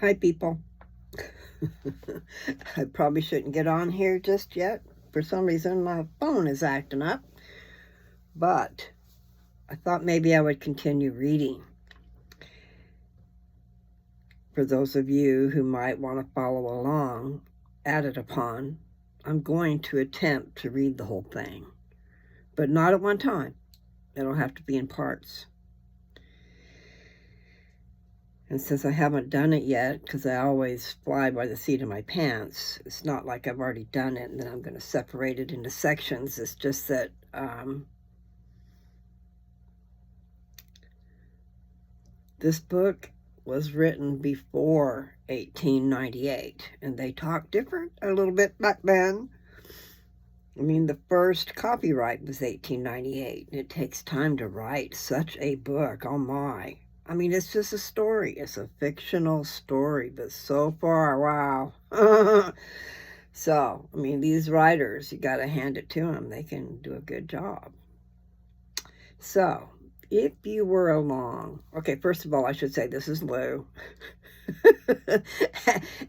Hi, people. I probably shouldn't get on here just yet. For some reason, my phone is acting up. But I thought maybe I would continue reading. For those of you who might want to follow along, added upon, I'm going to attempt to read the whole thing. But not at one time. It'll have to be in parts. And since I haven't done it yet, because I always fly by the seat of my pants, it's not like I've already done it and then I'm going to separate it into sections. It's just that this book was written before 1898, and they talked different a little bit back then. I mean, the first copyright was 1898, and it takes time to write such a book. Oh my. I mean, it's just a story. It's a fictional story, but so far, wow. So, I mean, these writers, you got to hand it to them. They can do a good job. So, if you were along, okay, first of all, I should say this is Lou.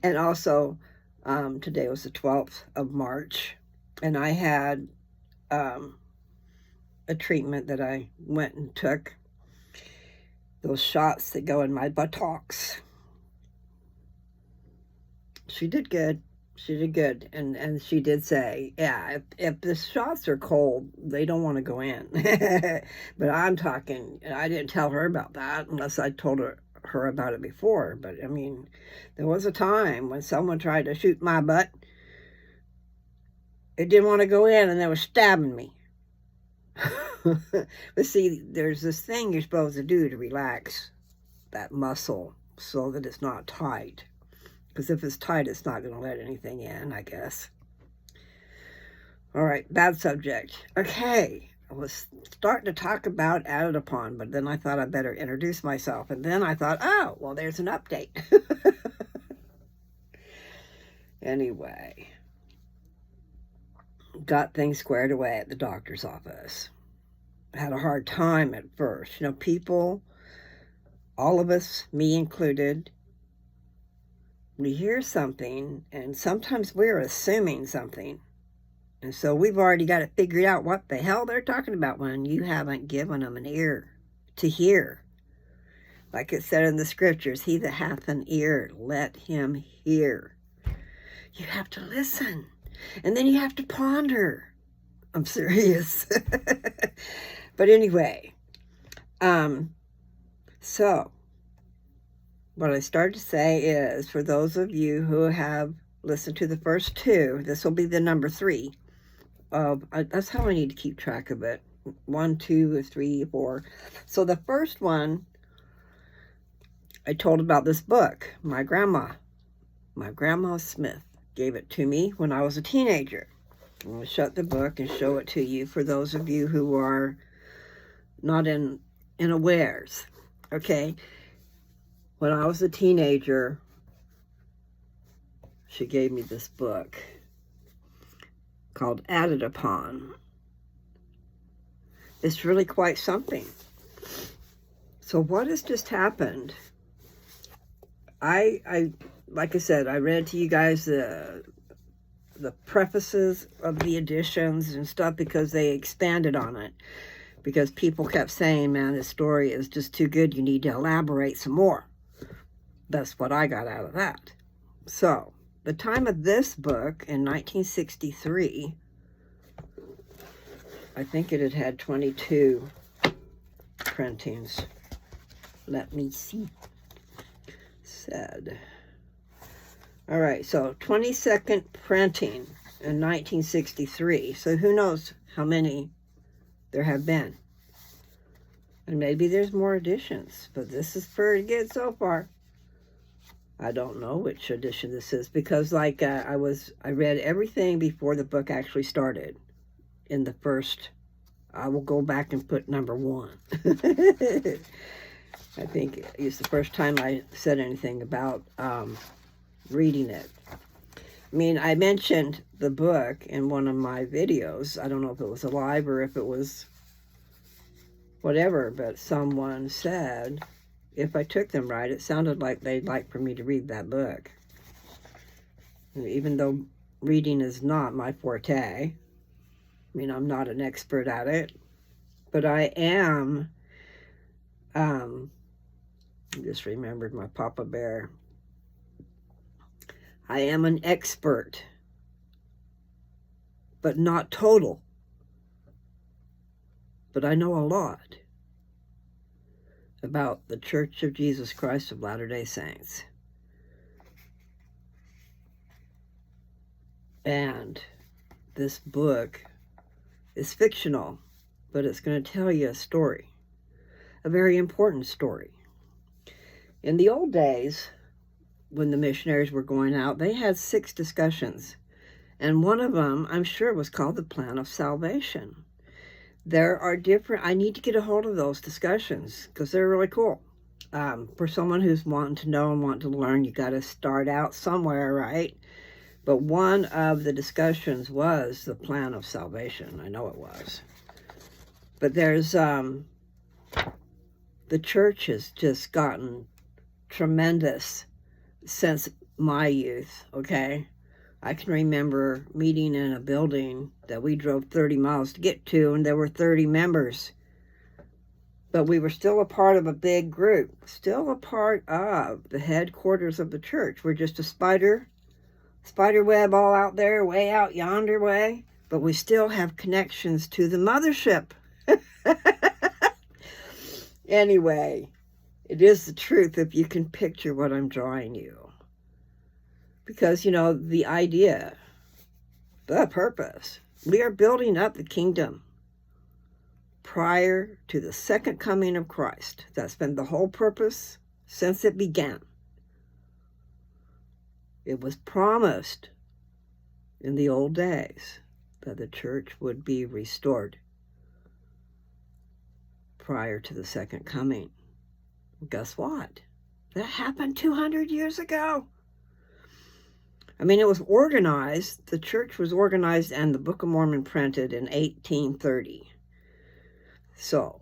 And also, today was the 12th of March, and I had a treatment that I went and took. Those shots that go in my buttocks. She did good. She did good. And she did say, yeah, if the shots are cold, they don't want to go in. But I'm talking, I didn't tell her about that unless I told her about it before. But I mean, there was a time when someone tried to shoot my butt. It didn't want to go in and they were stabbing me. But see, there's this thing you're supposed to do to relax that muscle so that it's not tight. Because if it's tight, it's not going to let anything in, I guess. All right, bad subject. Okay, I was starting to talk about Added Upon, but then I thought I better introduce myself. And then I thought, oh, well, there's an update. Anyway, got things squared away at the doctor's office. Had a hard time at first. You know, people, all of us, me included, we hear something, and sometimes we're assuming something. And so we've already got it figured out what the hell they're talking about when you haven't given them an ear to hear. Like it said in the scriptures, he that hath an ear, let him hear. You have to listen, and then you have to ponder. I'm serious. But anyway, so what I started to say is, for those of you who have listened to the first two, this will be the number 3 of, that's how I need to keep track of it. 1, 2, 3, 4. So the first one, I told about this book. My grandma Smith gave it to me when I was a teenager. I'm going to shut the book and show it to you for those of you who are not in awares. Okay, when I was a teenager, she gave me this book called Added Upon. It's really quite something. So what has just happened? I like I said, I read to you guys the prefaces of the editions and stuff because they expanded on it. Because people kept saying, man, this story is just too good. You need to elaborate some more. That's what I got out of that. So, the time of this book in 1963, I think it had 22 printings. Let me see. Said. All right, so 22nd printing in 1963. So who knows how many there have been. And maybe there's more editions, but this is pretty good so far. I don't know which edition this is because like I read everything before the book actually started. In the first, I will go back and put number 1. I think it's the first time I said anything about reading it. I mean, I mentioned the book in one of my videos. I don't know if it was live or if it was whatever, but someone said, if I took them right, it sounded like they'd like for me to read that book. And even though reading is not my forte, I mean, I'm not an expert at it, but I am, I just remembered my Papa Bear. I am an expert, but not total. But I know a lot about the Church of Jesus Christ of Latter-day Saints. And this book is fictional, but it's going to tell you a story, a very important story. In the old days, when the missionaries were going out, they had 6 discussions. And one of them, I'm sure, was called the Plan of Salvation. There are different, I need to get a hold of those discussions because they're really cool. For someone who's wanting to know and wanting to learn, you got to start out somewhere, right? But one of the discussions was the Plan of Salvation. I know it was. But there's, the church has just gotten tremendous since my youth, okay? I can remember meeting in a building that we drove 30 miles to get to, and there were 30 members. But we were still a part of a big group, still a part of the headquarters of the church. We're just a spider web all out there, way out yonder way, but we still have connections to the mothership. Anyway, it is the truth if you can picture what I'm drawing you. Because, you know, the idea, the purpose, we are building up the kingdom prior to the second coming of Christ. That's been the whole purpose since it began. It was promised in the old days that the church would be restored prior to the second coming. Guess what? That happened 200 years ago. I mean, it was organized, the church was organized and the Book of Mormon printed in 1830. So,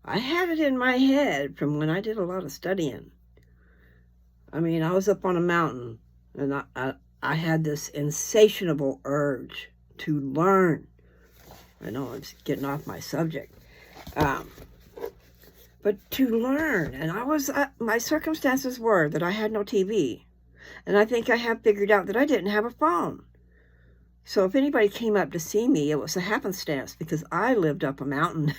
I had it in my head from when I did a lot of studying. I mean, I was up on a mountain and I had this insatiable urge to learn. I know I'm getting off my subject. But to learn, and my circumstances were that I had no TV. And I think I have figured out that I didn't have a phone. So if anybody came up to see me, it was a happenstance because I lived up a mountain.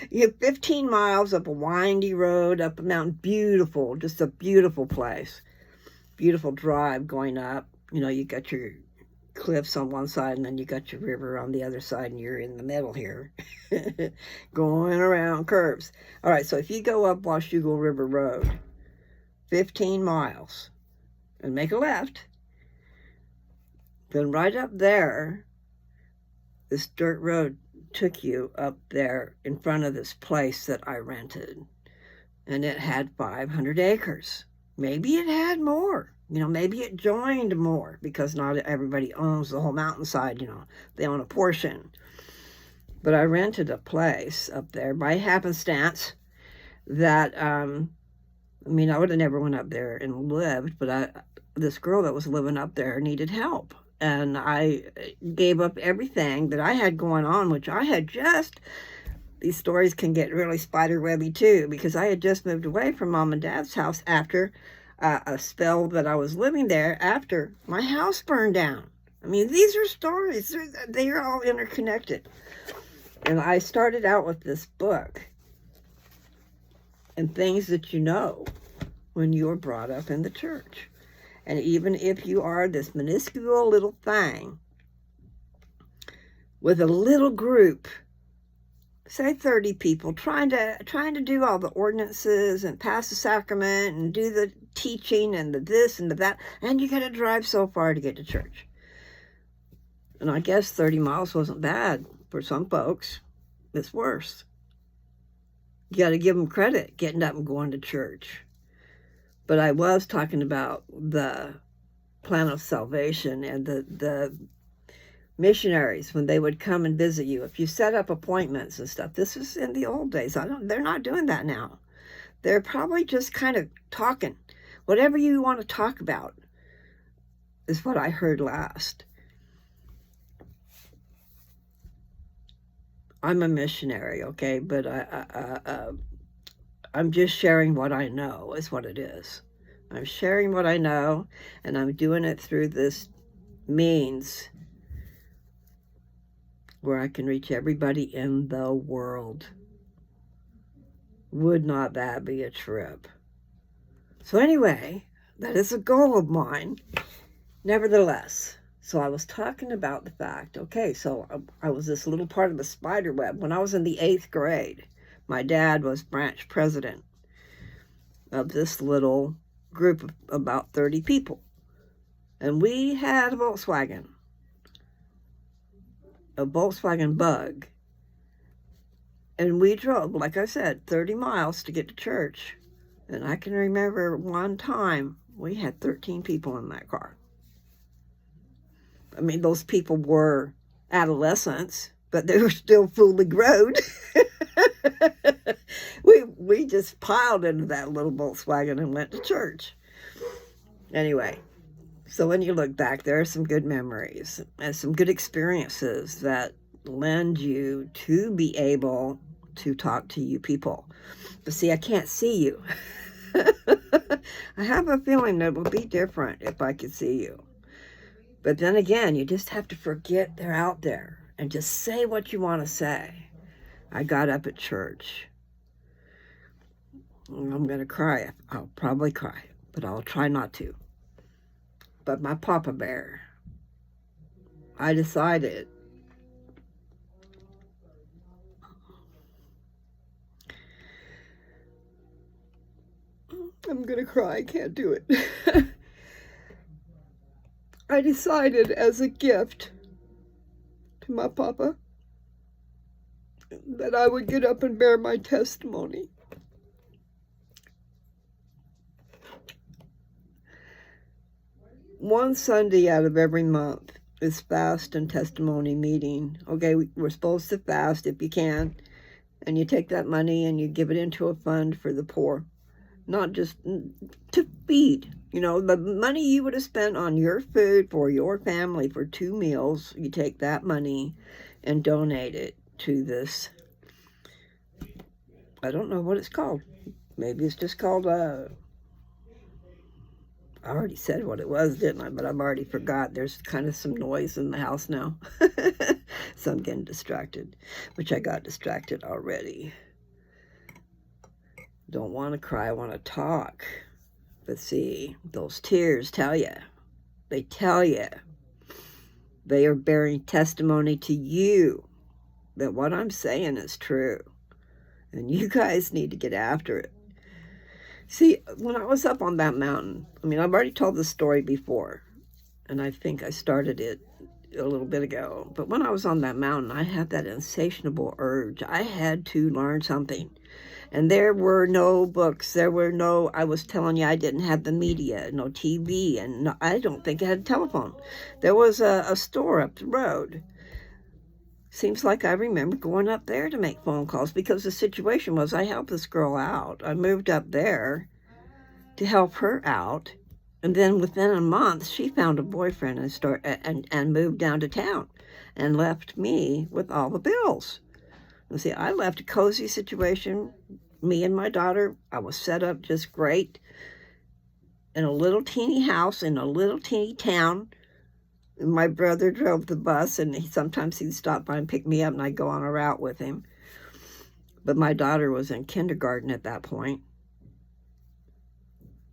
You have 15 miles up a windy road, up a mountain, beautiful, just a beautiful place. Beautiful drive going up. You know, you got your cliffs on one side and then you got your river on the other side and you're in the middle here. Going around curves. All right, so if you go up Washougal River Road, 15 miles, and make a left, then right up there, this dirt road took you up there in front of this place that I rented. And it had 500 acres. Maybe it had more. You know, maybe it joined more because not everybody owns the whole mountainside, you know. They own a portion. But I rented a place up there by happenstance that, I mean, I would have never went up there and lived, but this girl that was living up there needed help. And I gave up everything that I had going on, which I had just, these stories can get really spiderwebby too, because I had just moved away from Mom and Dad's house after a spell that I was living there after my house burned down. I mean, these are stories. They're all interconnected. And I started out with this book and things that you know when you were brought up in the church. And even if you are this minuscule little thing with a little group, say 30 people, trying to do all the ordinances and pass the sacrament and do the teaching and the this and the that, and you got to drive so far to get to church. And I guess 30 miles wasn't bad for some folks. It's worse. You got to give them credit getting up and going to church. But I was talking about the Plan of Salvation and the missionaries when they would come and visit you. If you set up appointments and stuff, this is in the old days. They're not doing that now. They're probably just kind of talking. Whatever you want to talk about is what I heard last. I'm a missionary, okay, but I'm just sharing what I know is what it is. I'm sharing what I know, and I'm doing it through this means where I can reach everybody in the world. Would not that be a trip? So anyway, that is a goal of mine. Nevertheless, so I was talking about the fact, okay, so I was this little part of the spider web. When I was in the 8th grade, my dad was branch president of this little group of about 30 people. And we had a Volkswagen Bug. And we drove, like I said, 30 miles to get to church. And I can remember one time we had 13 people in that car. I mean, those people were adolescents, but they were still fully grown. we just piled into that little Volkswagen and went to church. Anyway, so when you look back, there are some good memories and some good experiences that lend you to be able to talk to you people. But see, I can't see you. I have a feeling that it will be different if I could see you. But then again, you just have to forget they're out there and just say what you want to say. I got up at church. I'm going to cry. I'll probably cry, but I'll try not to. But my Papa Bear, I decided I'm going to cry. I can't do it. I decided as a gift to my Papa that I would get up and bear my testimony. One Sunday out of every month is fast and testimony meeting. Okay, we're supposed to fast if you can, and you take that money and you give it into a fund for the poor. Not just to feed, you know, the money you would have spent on your food for your family for 2 meals, you take that money and donate it to this, I don't know what it's called. Maybe it's just called, I already said what it was, didn't I? But I've already forgot. There's kind of some noise in the house now. So I'm getting distracted, which I got distracted already. Don't want to cry, I want to talk. But see, those tears tell you. They tell you. They are bearing testimony to you that what I'm saying is true. And you guys need to get after it. See, when I was up on that mountain, I mean, I've already told this story before, and I think I started it a little bit ago. But when I was on that mountain, I had that insatiable urge. I had to learn something. And there were no books. There were no, I was telling you, I didn't have the media, no TV, and no, I don't think I had a telephone. There was a store up the road. Seems like I remember going up there to make phone calls because the situation was I helped this girl out. I moved up there to help her out. And then within a month, she found a boyfriend and moved down to town and left me with all the bills. And see, I left a cozy situation. Me and my daughter, I was set up just great in a little teeny house in a little teeny town. And my brother drove the bus, and sometimes he'd stop by and pick me up, and I'd go on a route with him. But my daughter was in kindergarten at that point.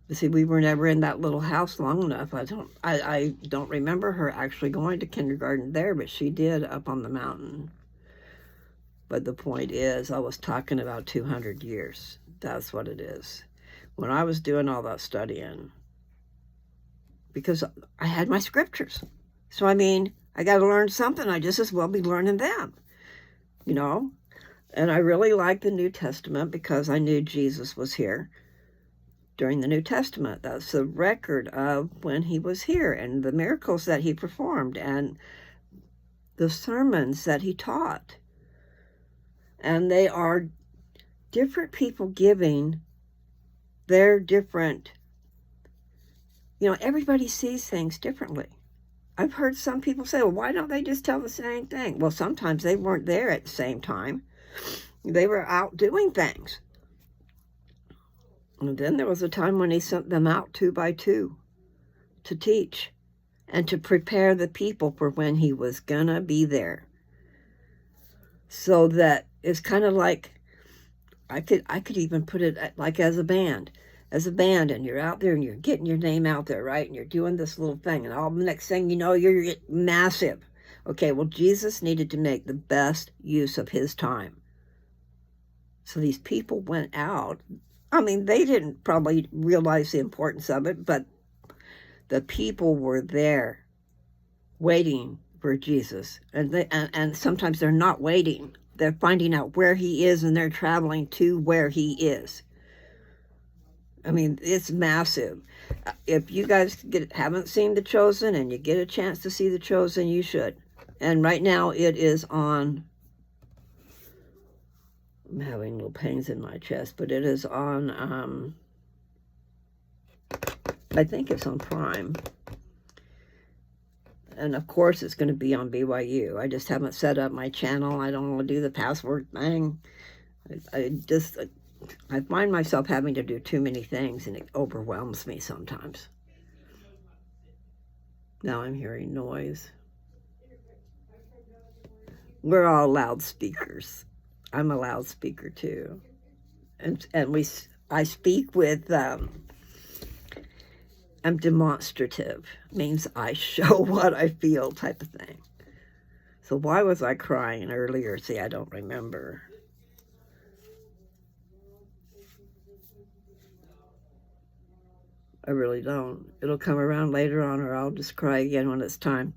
You see, we were never in that little house long enough. I don't remember her actually going to kindergarten there, but she did up on the mountain. But the point is, I was talking about 200 years. That's what it is. When I was doing all that studying, because I had my scriptures. So, I mean, I got to learn something. I just as well be learning them, you know? And I really liked the New Testament because I knew Jesus was here during the New Testament. That's the record of when he was here and the miracles that he performed and the sermons that he taught. And they are different people giving They're different. You know, everybody sees things differently. I've heard some people say, well, why don't they just tell the same thing? Well, sometimes they weren't there at the same time. They were out doing things. And then there was a time when he sent them out 2 by 2 to teach and to prepare the people for when he was gonna be there. So that it's kind of like, I could even put it like as a band, and you're out there and you're getting your name out there, right? And you're doing this little thing, and all the next thing you know, you're massive. Okay, well, Jesus needed to make the best use of his time. So these people went out. I mean, they didn't probably realize the importance of it, but the people were there waiting for Jesus. And sometimes they're not waiting. They're finding out where he is, and they're traveling to where he is. I mean, it's massive. If you guys haven't seen The Chosen and you get a chance to see The Chosen, you should. And right now it is on, I'm having little pains in my chest, but it is on, I think it's on Prime. And of course it's going to be on BYU. I just haven't set up my channel. I don't want to do the password thing. I find myself having to do too many things, and it overwhelms me sometimes. Now I'm hearing noise. We're all loudspeakers. I'm a loudspeaker too. And I speak with, I'm demonstrative, means I show what I feel type of thing. So why was I crying earlier? See, I don't remember. I really don't. It'll come around later on, or I'll just cry again when it's time.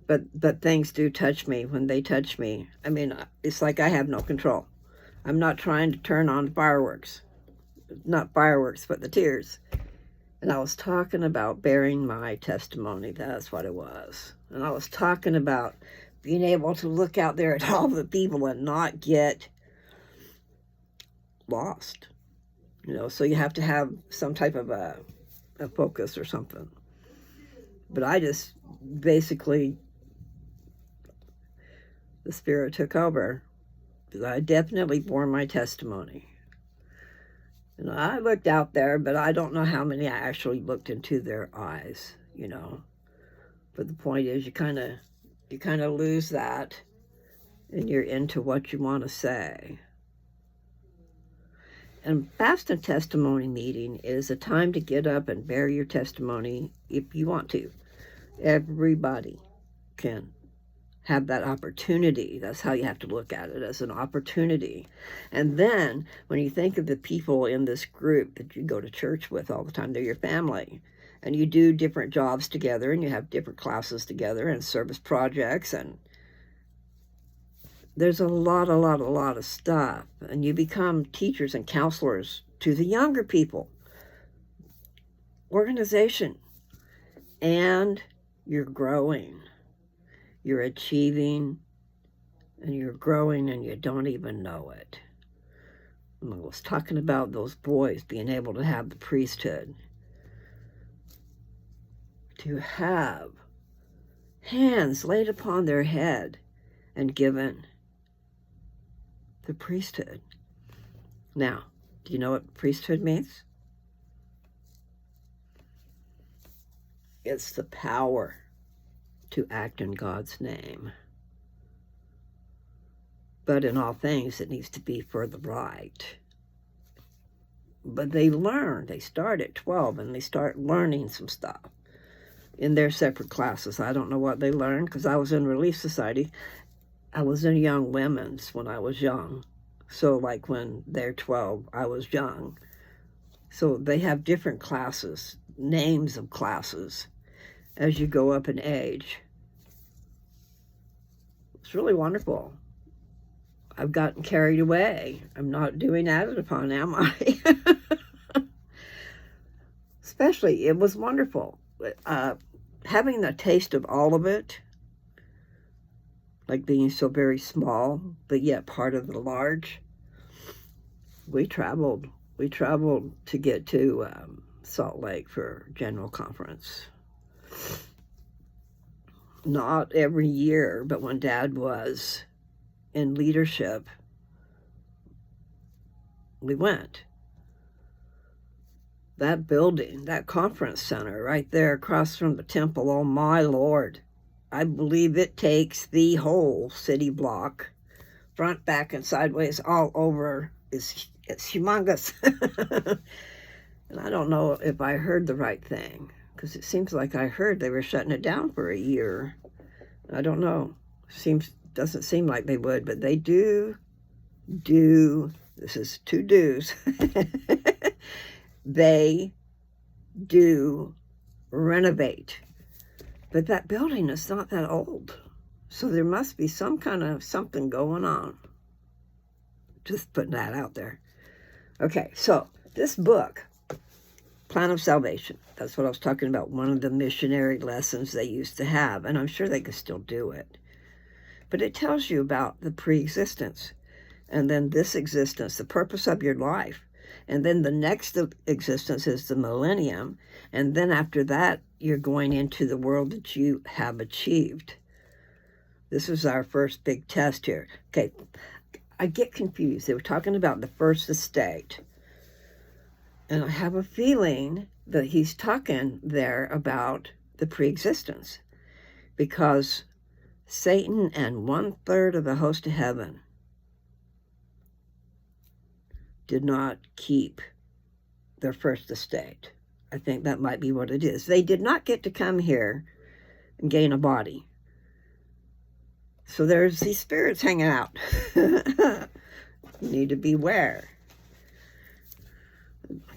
But things do touch me when they touch me. I mean, it's like I have no control. I'm not trying to turn on fireworks. Not fireworks, but the tears. And I was talking about bearing my testimony. That's what it was. And I was talking about being able to look out there at all the people and not get lost. You know, so you have to have some type of a focus or something. But I just basically, the Spirit took over, because I definitely bore my testimony. You know, I looked out there, but I don't know how many I actually looked into their eyes, you know. But the point is, you kind of lose that, and you're into what you want to say. And Fast and Testimony meeting is a time to get up and bear your testimony if you want to. Everybody can have that opportunity. That's how you have to look at it, as an opportunity. And then when you think of the people in this group that you go to church with all the time, they're your family. And you do different jobs together, and you have different classes together and service projects, and there's a lot of stuff. And you become teachers and counselors to the younger people. Organization. And you're growing. You're achieving, and you're growing, and you don't even know it. I was talking about those boys being able to have the priesthood. To have hands laid upon their head and given the priesthood. Now, do you know what priesthood means? It's the power to act in God's name. But in all things, it needs to be for the right. But they start at 12, and they start learning some stuff in their separate classes. I don't know what they learned, because I was in Relief Society. I was in Young Women's when I was young. So like when they're 12, I was young. So they have different classes, names of classes, as you go up in age. It's really wonderful. I've gotten carried away. I'm not doing added upon, am I? Especially, it was wonderful. Having the taste of all of it, like being so very small, but yet part of the large. We traveled we traveled to get to Salt Lake for General Conference. Not every year, but when Dad was in leadership, we went. That building, that conference center right there across from the temple, oh my Lord. I believe it takes the whole city block, front, back, and sideways, all over. It's humongous. And I don't know if I heard the right thing, because it seems like I heard they were shutting it down for a year. I don't know. Doesn't seem like they would, but they do, this is two do's. They do renovate. But that building is not that old. So there must be some kind of something going on. Just putting that out there. Okay, so this book, Plan of Salvation, that's what I was talking about, one of the missionary lessons they used to have, and I'm sure they can still do it. But it tells you about the pre-existence, and then this existence, the purpose of your life, and then the next existence is the millennium, and then after that, you're going into the world that you have achieved. This is our first big test here. Okay, I get confused. They were talking about the first estate. And I have a feeling that he's talking there about the pre-existence, because Satan and 1/3 of the host of heaven did not keep their first estate. I think that might be what it is. They did not get to come here and gain a body. So there's these spirits hanging out. You need to beware.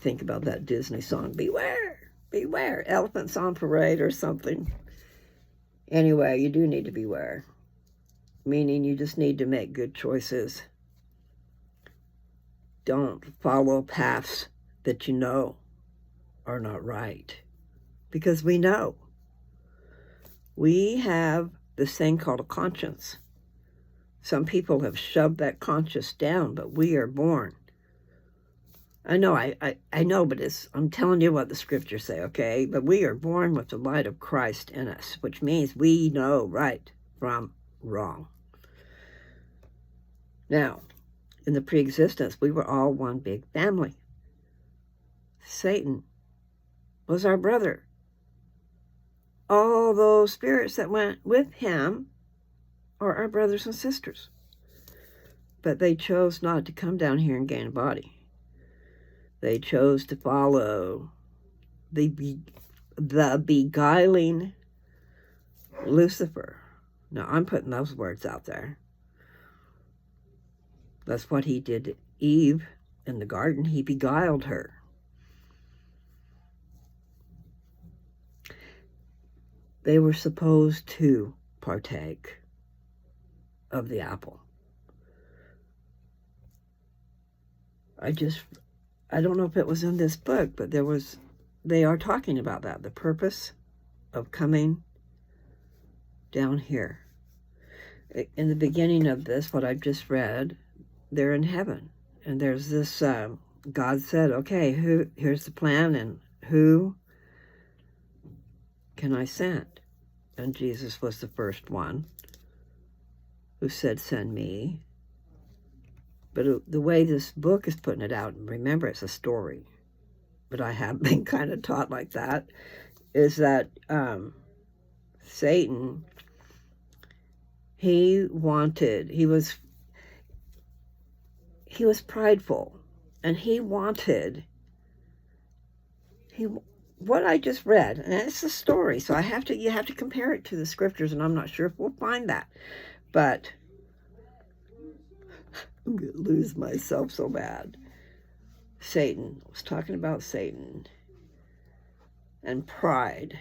Think about that Disney song, beware, beware, elephants on parade or something. Anyway, you do need to beware, meaning you just need to make good choices. Don't follow paths that you know are not right, because we know. We have this thing called a conscience. Some people have shoved that conscience down, but we are born. I know, I know, but I'm telling you what the scriptures say, okay? But we are born with the light of Christ in us, which means we know right from wrong. Now, in the pre-existence, we were all one big family. Satan was our brother. All those spirits that went with him are our brothers and sisters. But they chose not to come down here and gain a body. They chose to follow the beguiling Lucifer. Now, I'm putting those words out there. That's what he did to Eve in the garden. He beguiled her. They were supposed to partake of the apple. I don't know if it was in this book, but they are talking about that, the purpose of coming down here. In the beginning of this, what I've just read, they're in heaven. And there's this, God said, okay, here's the plan, and who can I send? And Jesus was the first one who said, send me. But the way this book is putting it out, and remember, it's a story, but I have been kind of taught like that, is that Satan, he was prideful, and what I just read, and it's a story, so you have to compare it to the scriptures, and I'm not sure if we'll find that, but I'm going to lose myself so bad. Satan. I was talking about Satan and pride.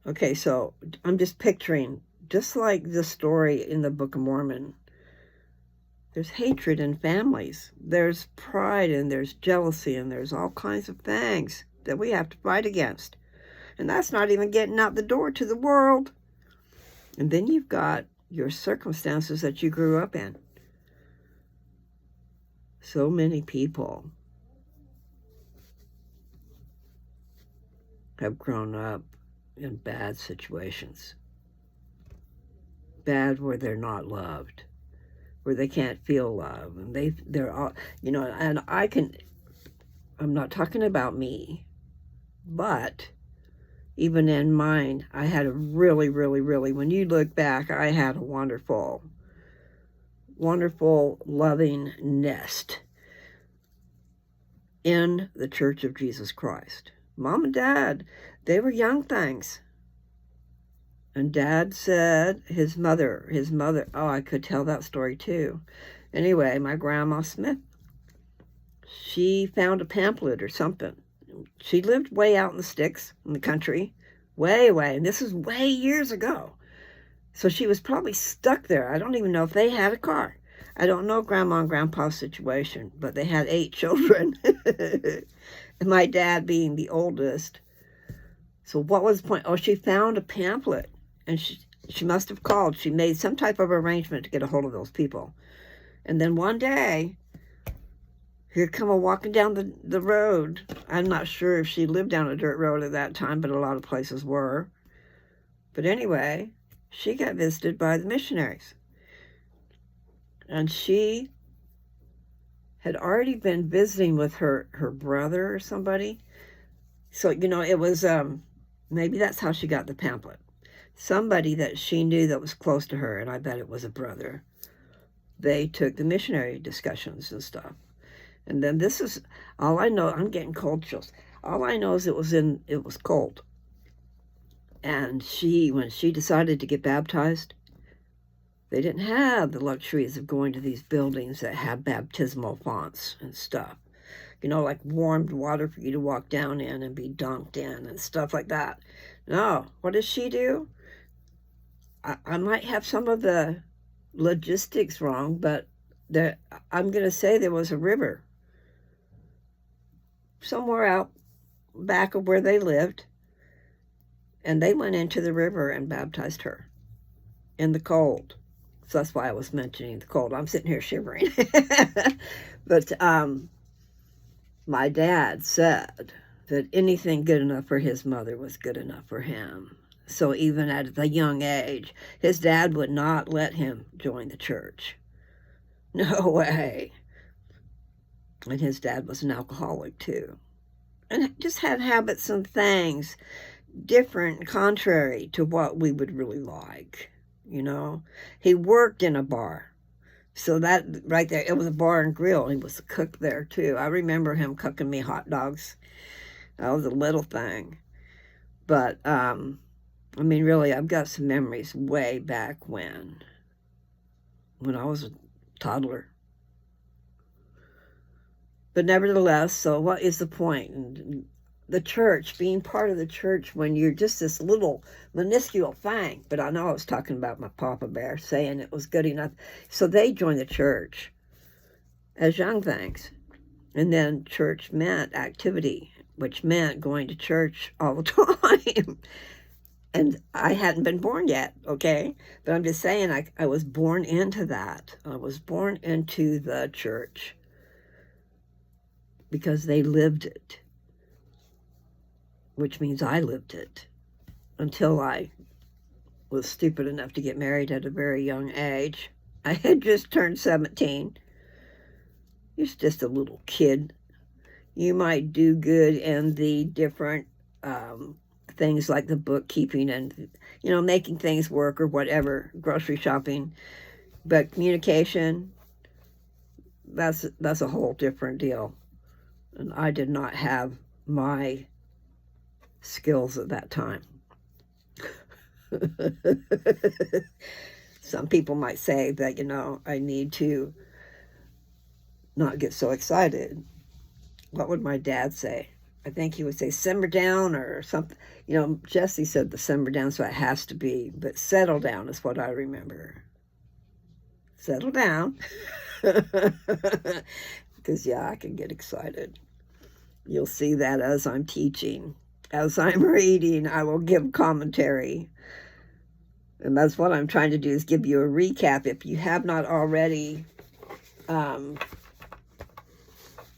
Okay, so I'm just picturing, just like the story in the Book of Mormon, there's hatred in families. There's pride and there's jealousy and there's all kinds of things that we have to fight against. And that's not even getting out the door to the world. And then you've got your circumstances that you grew up in. So many people have grown up in bad situations. Bad where they're not loved, where they can't feel love, and they're all, and I'm not talking about me, but even in mine, I had a really, really, really, when you look back, I had a wonderful, wonderful, loving nest in the Church of Jesus Christ. Mom and Dad, they were young things. And Dad said his mother, oh, I could tell that story too. Anyway, my Grandma Smith, she found a pamphlet or something. She lived way out in the sticks, in the country, way away, and this was way years ago. So she was probably stuck there. I don't even know if they had a car. I don't know Grandma and Grandpa's situation, but they had 8 children, and my dad being the oldest. So what was the point? Oh, she found a pamphlet, and she must have called. She made some type of arrangement to get a hold of those people. And then one day, here come a walking down the road. I'm not sure if she lived down a dirt road at that time, but a lot of places were. But anyway, she got visited by the missionaries. And she had already been visiting with her brother or somebody. So, it was, maybe that's how she got the pamphlet. Somebody that she knew that was close to her, and I bet it was a brother. They took the missionary discussions and stuff. And then this is, all I know, I'm getting cold chills. All I know is it was cold. And when she decided to get baptized, they didn't have the luxuries of going to these buildings that have baptismal fonts and stuff. Like warmed water for you to walk down in and be dunked in and stuff like that. No, what does she do? I might have some of the logistics wrong, but I'm going to say there was a river somewhere out back of where they lived, and they went into the river and baptized her in the cold. So that's why I was mentioning the cold. I'm sitting here shivering. But my dad said that anything good enough for his mother was good enough for him. So even at a young age, his dad would not let him join the church. No way. And his dad was an alcoholic too. And just had habits and things different, contrary to what we would really like. He worked in a bar. So that right there, it was a bar and grill. He was a cook there too. I remember him cooking me hot dogs. That was a little thing. But, really, I've got some memories way back when I was a toddler. But nevertheless, so what is the point? And the church, being part of the church when you're just this little minuscule thing. But I know I was talking about my Papa Bear saying it was good enough. So they joined the church as young things. And then church meant activity, which meant going to church all the time. And I hadn't been born yet, okay? But I'm just saying I was born into that. I was born into the church because they lived it, which means I lived it until I was stupid enough to get married at a very young age. I had just turned 17. You're just a little kid. You might do good in the different things like the bookkeeping and, making things work or whatever, grocery shopping. But communication, that's a whole different deal. And I did not have my skills at that time. Some people might say that, I need to not get so excited. What would my dad say? I think he would say simmer down or something. Jesse said the simmer down, so it has to be. But settle down is what I remember. Settle down. Because, I can get excited. You'll see that as I'm teaching. As I'm reading, I will give commentary. And that's what I'm trying to do, is give you a recap. If you have not already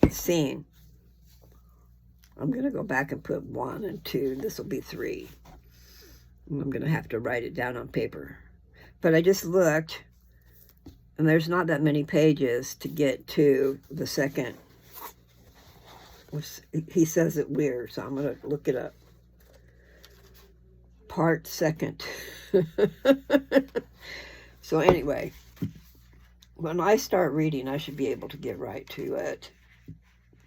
seen. I'm going to go back and put 1 and 2. This will be 3. I'm going to have to write it down on paper. But I just looked, and there's not that many pages to get to the second. He says it weird, so I'm going to look it up. Part second. So anyway, when I start reading, I should be able to get right to it.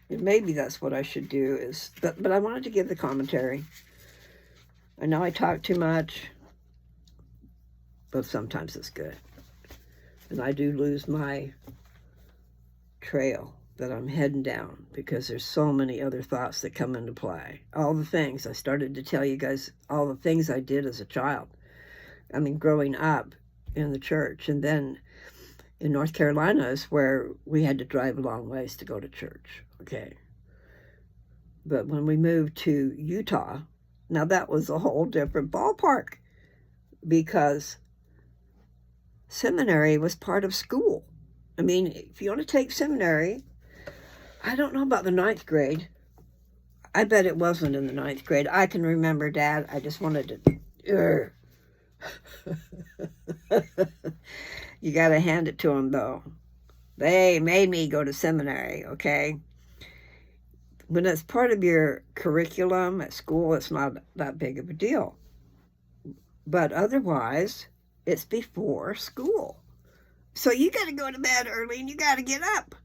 And maybe that's what I should do is, but I wanted to give the commentary. I know I talk too much, but sometimes it's good. And I do lose my trail that I'm heading down because there's so many other thoughts that come into play. All the things I started to tell you guys, all the things I did as a child. I mean, growing up in the church, and then in North Carolina is where we had to drive a long ways to go to church. Okay. But when we moved to Utah, now that was a whole different ballpark because seminary was part of school. I mean, if you want to take seminary, I don't know about the 9th grade. I bet it wasn't in the 9th grade. I can remember, Dad, I just wanted to... You got to hand it to them, though. They made me go to seminary, okay? When it's part of your curriculum at school, it's not that big of a deal. But otherwise, it's before school. So you got to go to bed early and you got to get up.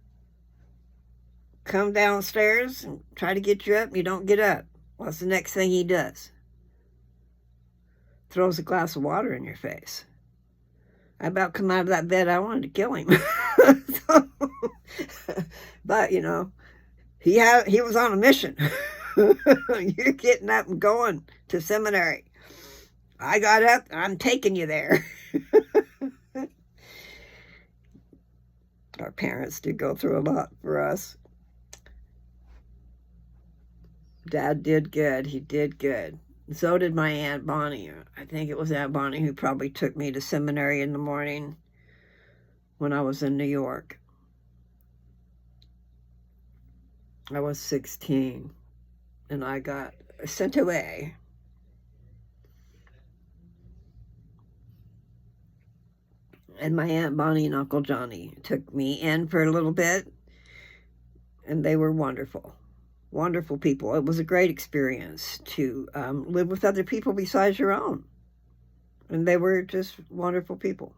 Come downstairs and try to get you up and you don't get up. What's the next thing he does? Throws a glass of water in your face. I about come out of that bed, I wanted to kill him. But, you know, he was on a mission. You're getting up and going to seminary. I got up, I'm taking you there. Our parents did go through a lot for us. Dad did good. He did good. So did my Aunt Bonnie. I think it was Aunt Bonnie who probably took me to seminary in the morning when I was in New York. I was 16 and I got sent away. And my Aunt Bonnie and Uncle Johnny took me in for a little bit, and they were wonderful. Wonderful people. It was a great experience to live with other people besides your own. And they were just wonderful people.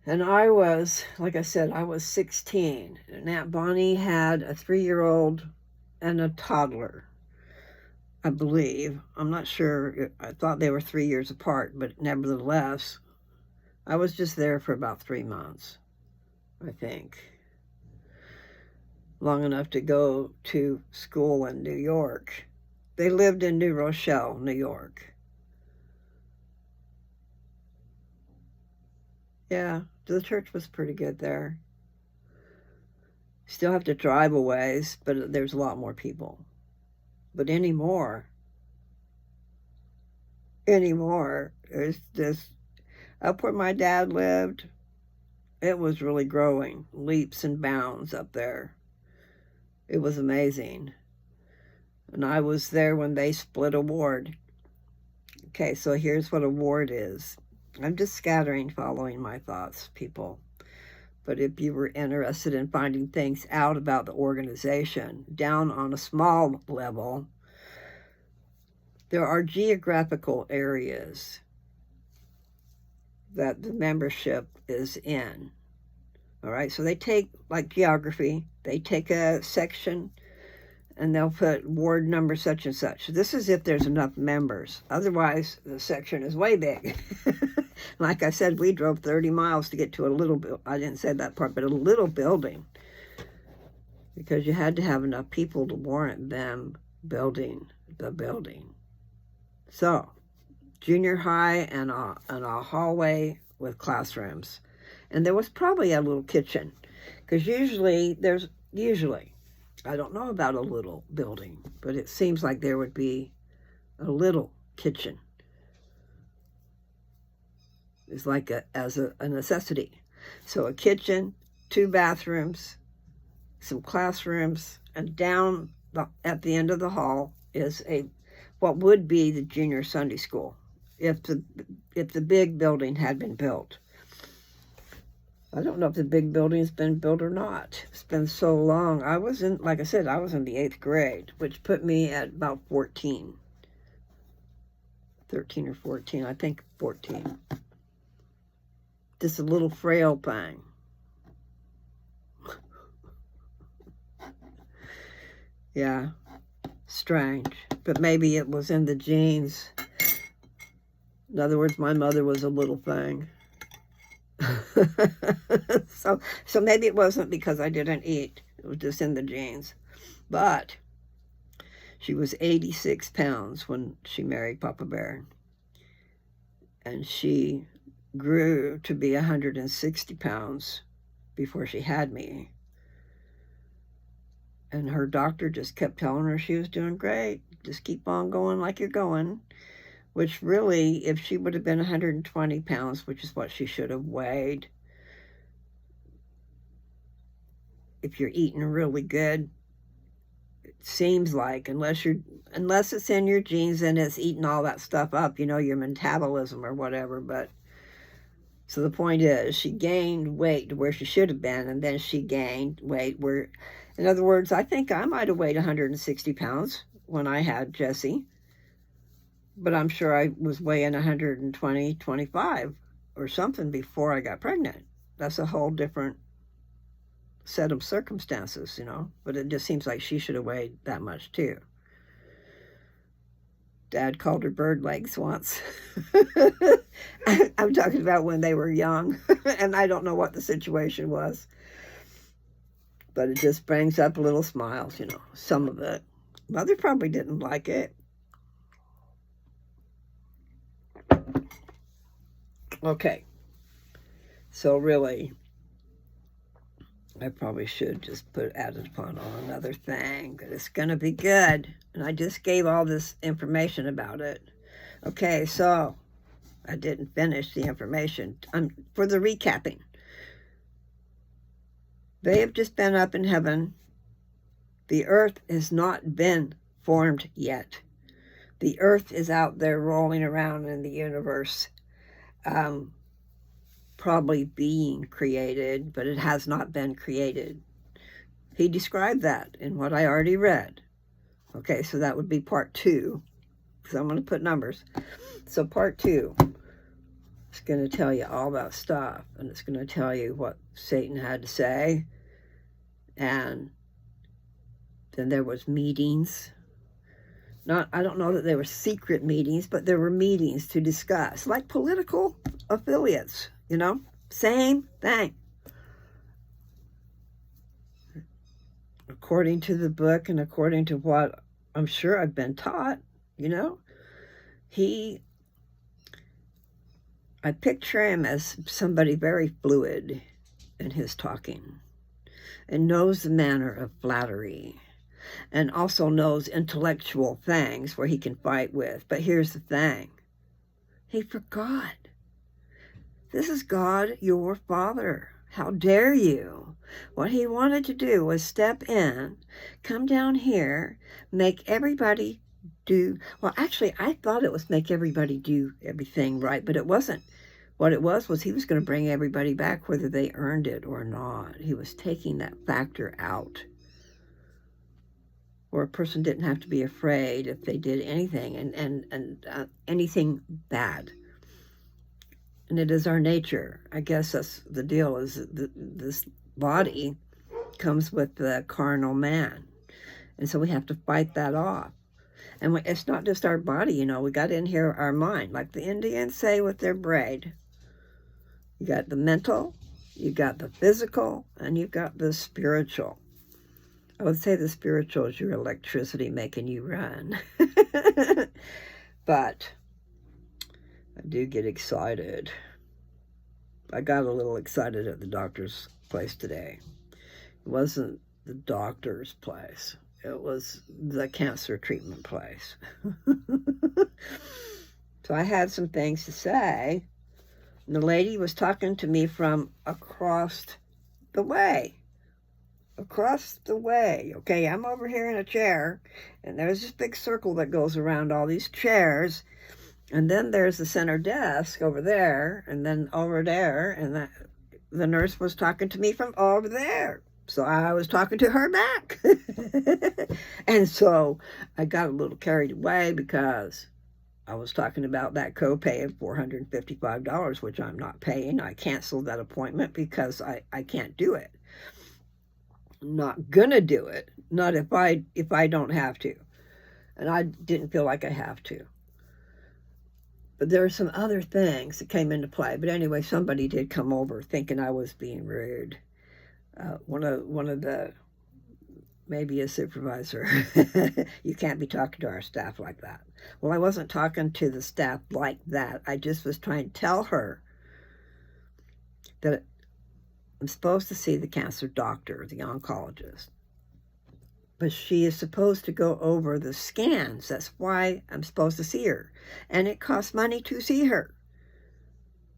And I was, like I said, I was 16. And Aunt Bonnie had a 3-year-old and a toddler, I believe. I'm not sure. I thought they were 3 years apart, but nevertheless, I was just there for about 3 months, I think. Long enough to go to school in New York. They lived in New Rochelle, New York. Yeah, the church was pretty good there. Still have to drive a ways, but there's a lot more people. But anymore, there's this, up where my dad lived, it was really growing, leaps and bounds up there. It was amazing. And I was there when they split a ward. Okay, so here's what a ward is. I'm just scattering, following my thoughts, people. But if you were interested in finding things out about the organization, down on a small level, there are geographical areas that the membership is in. All right, so they take, like geography, they take a section and they'll put ward number such and such. This is if there's enough members. Otherwise, the section is way big. Like I said, we drove 30 miles to get to a little, I didn't say that part, but a little building. Because you had to have enough people to warrant them building the building. So, junior high and a hallway with classrooms. And there was probably a little kitchen, because usually, I don't know about a little building, but it seems like there would be a little kitchen. It's like as a necessity. So a kitchen, 2 bathrooms, some classrooms, and down at the end of the hall is what would be the junior Sunday school if the big building had been built. I don't know if the big building's been built or not. It's been so long. Like I said, I was in the 8th grade, which put me at about 14. 13 or 14, I think 14. Just a little frail thing. Yeah, strange. But maybe it was in the genes. In other words, my mother was a little thing. so maybe it wasn't because I didn't eat. It was just in the genes. But she was 86 pounds when she married Papa Bear. And she grew to be 160 pounds before she had me. And her doctor just kept telling her she was doing great. Just keep on going like you're going. Which really, if she would have been 120 pounds, which is what she should have weighed, if you're eating really good, it seems like, unless it's in your genes and it's eating all that stuff up, your metabolism or whatever. But so the point is, she gained weight to where she should have been, and then she gained weight where, in other words, I think I might have weighed 160 pounds when I had Jessie. But I'm sure I was weighing 120, 25 or something before I got pregnant. That's a whole different set of circumstances, But it just seems like she should have weighed that much too. Dad called her bird legs once. I'm talking about when they were young. And I don't know what the situation was. But it just brings up little smiles, some of it. Mother probably didn't like it. Okay, so really, I probably should just add it upon another thing, that it's going to be good. And I just gave all this information about it. Okay, so I didn't finish the information. For the recapping, they have just been up in heaven. The earth has not been formed yet. The earth is out there rolling around in the universe. Probably being created, but it has not been created. He described that in what I already read. Okay, so that would be part 2, because I'm going to put numbers. So part 2 is going to tell you all that stuff, and it's going to tell you what Satan had to say. And then there was meetings. I don't know that they were secret meetings, but there were meetings to discuss, like political affiliates, same thing. According to the book and according to what I'm sure I've been taught, I picture him as somebody very fluid in his talking and knows the manner of flattery. And also knows intellectual things where he can fight with. But here's the thing. He forgot. This is God, your Father. How dare you? What he wanted to do was step in, come down here, make everybody do... Well, actually, I thought it was make everybody do everything right, but it wasn't. What it was he was going to bring everybody back whether they earned it or not. He was taking that factor out. Or a person didn't have to be afraid if they did anything and anything bad. And it is our nature. I guess that's the deal, is this body comes with the carnal man. And so we have to fight that off. And it's not just our body, we got in here our mind, like the Indians say with their braid. You got the mental, you got the physical, and you've got the spiritual. I would say the spiritual is your electricity making you run. But I do get excited. I got a little excited at the doctor's place today. It wasn't the doctor's place. It was the cancer treatment place. So I had some things to say. And the lady was talking to me from across the way. across the way. Okay, I'm over here in a chair, and there's this big circle that goes around all these chairs, and then there's the center desk over there, and then over there, and the nurse was talking to me from over there. So I was talking to her back. And so I got a little carried away because I was talking about that copay of $455, which I'm not paying. I canceled that appointment because I can't do it. I'm not gonna do it. Not if I don't have to. And I didn't feel like I have to. But there are some other things that came into play. But anyway, somebody did come over thinking I was being rude. One of the, maybe a supervisor. You can't be talking to our staff like that. Well, I wasn't talking to the staff like that. I just was trying to tell her that I'm supposed to see the cancer doctor, the oncologist. But she is supposed to go over the scans. That's why I'm supposed to see her. And it costs money to see her.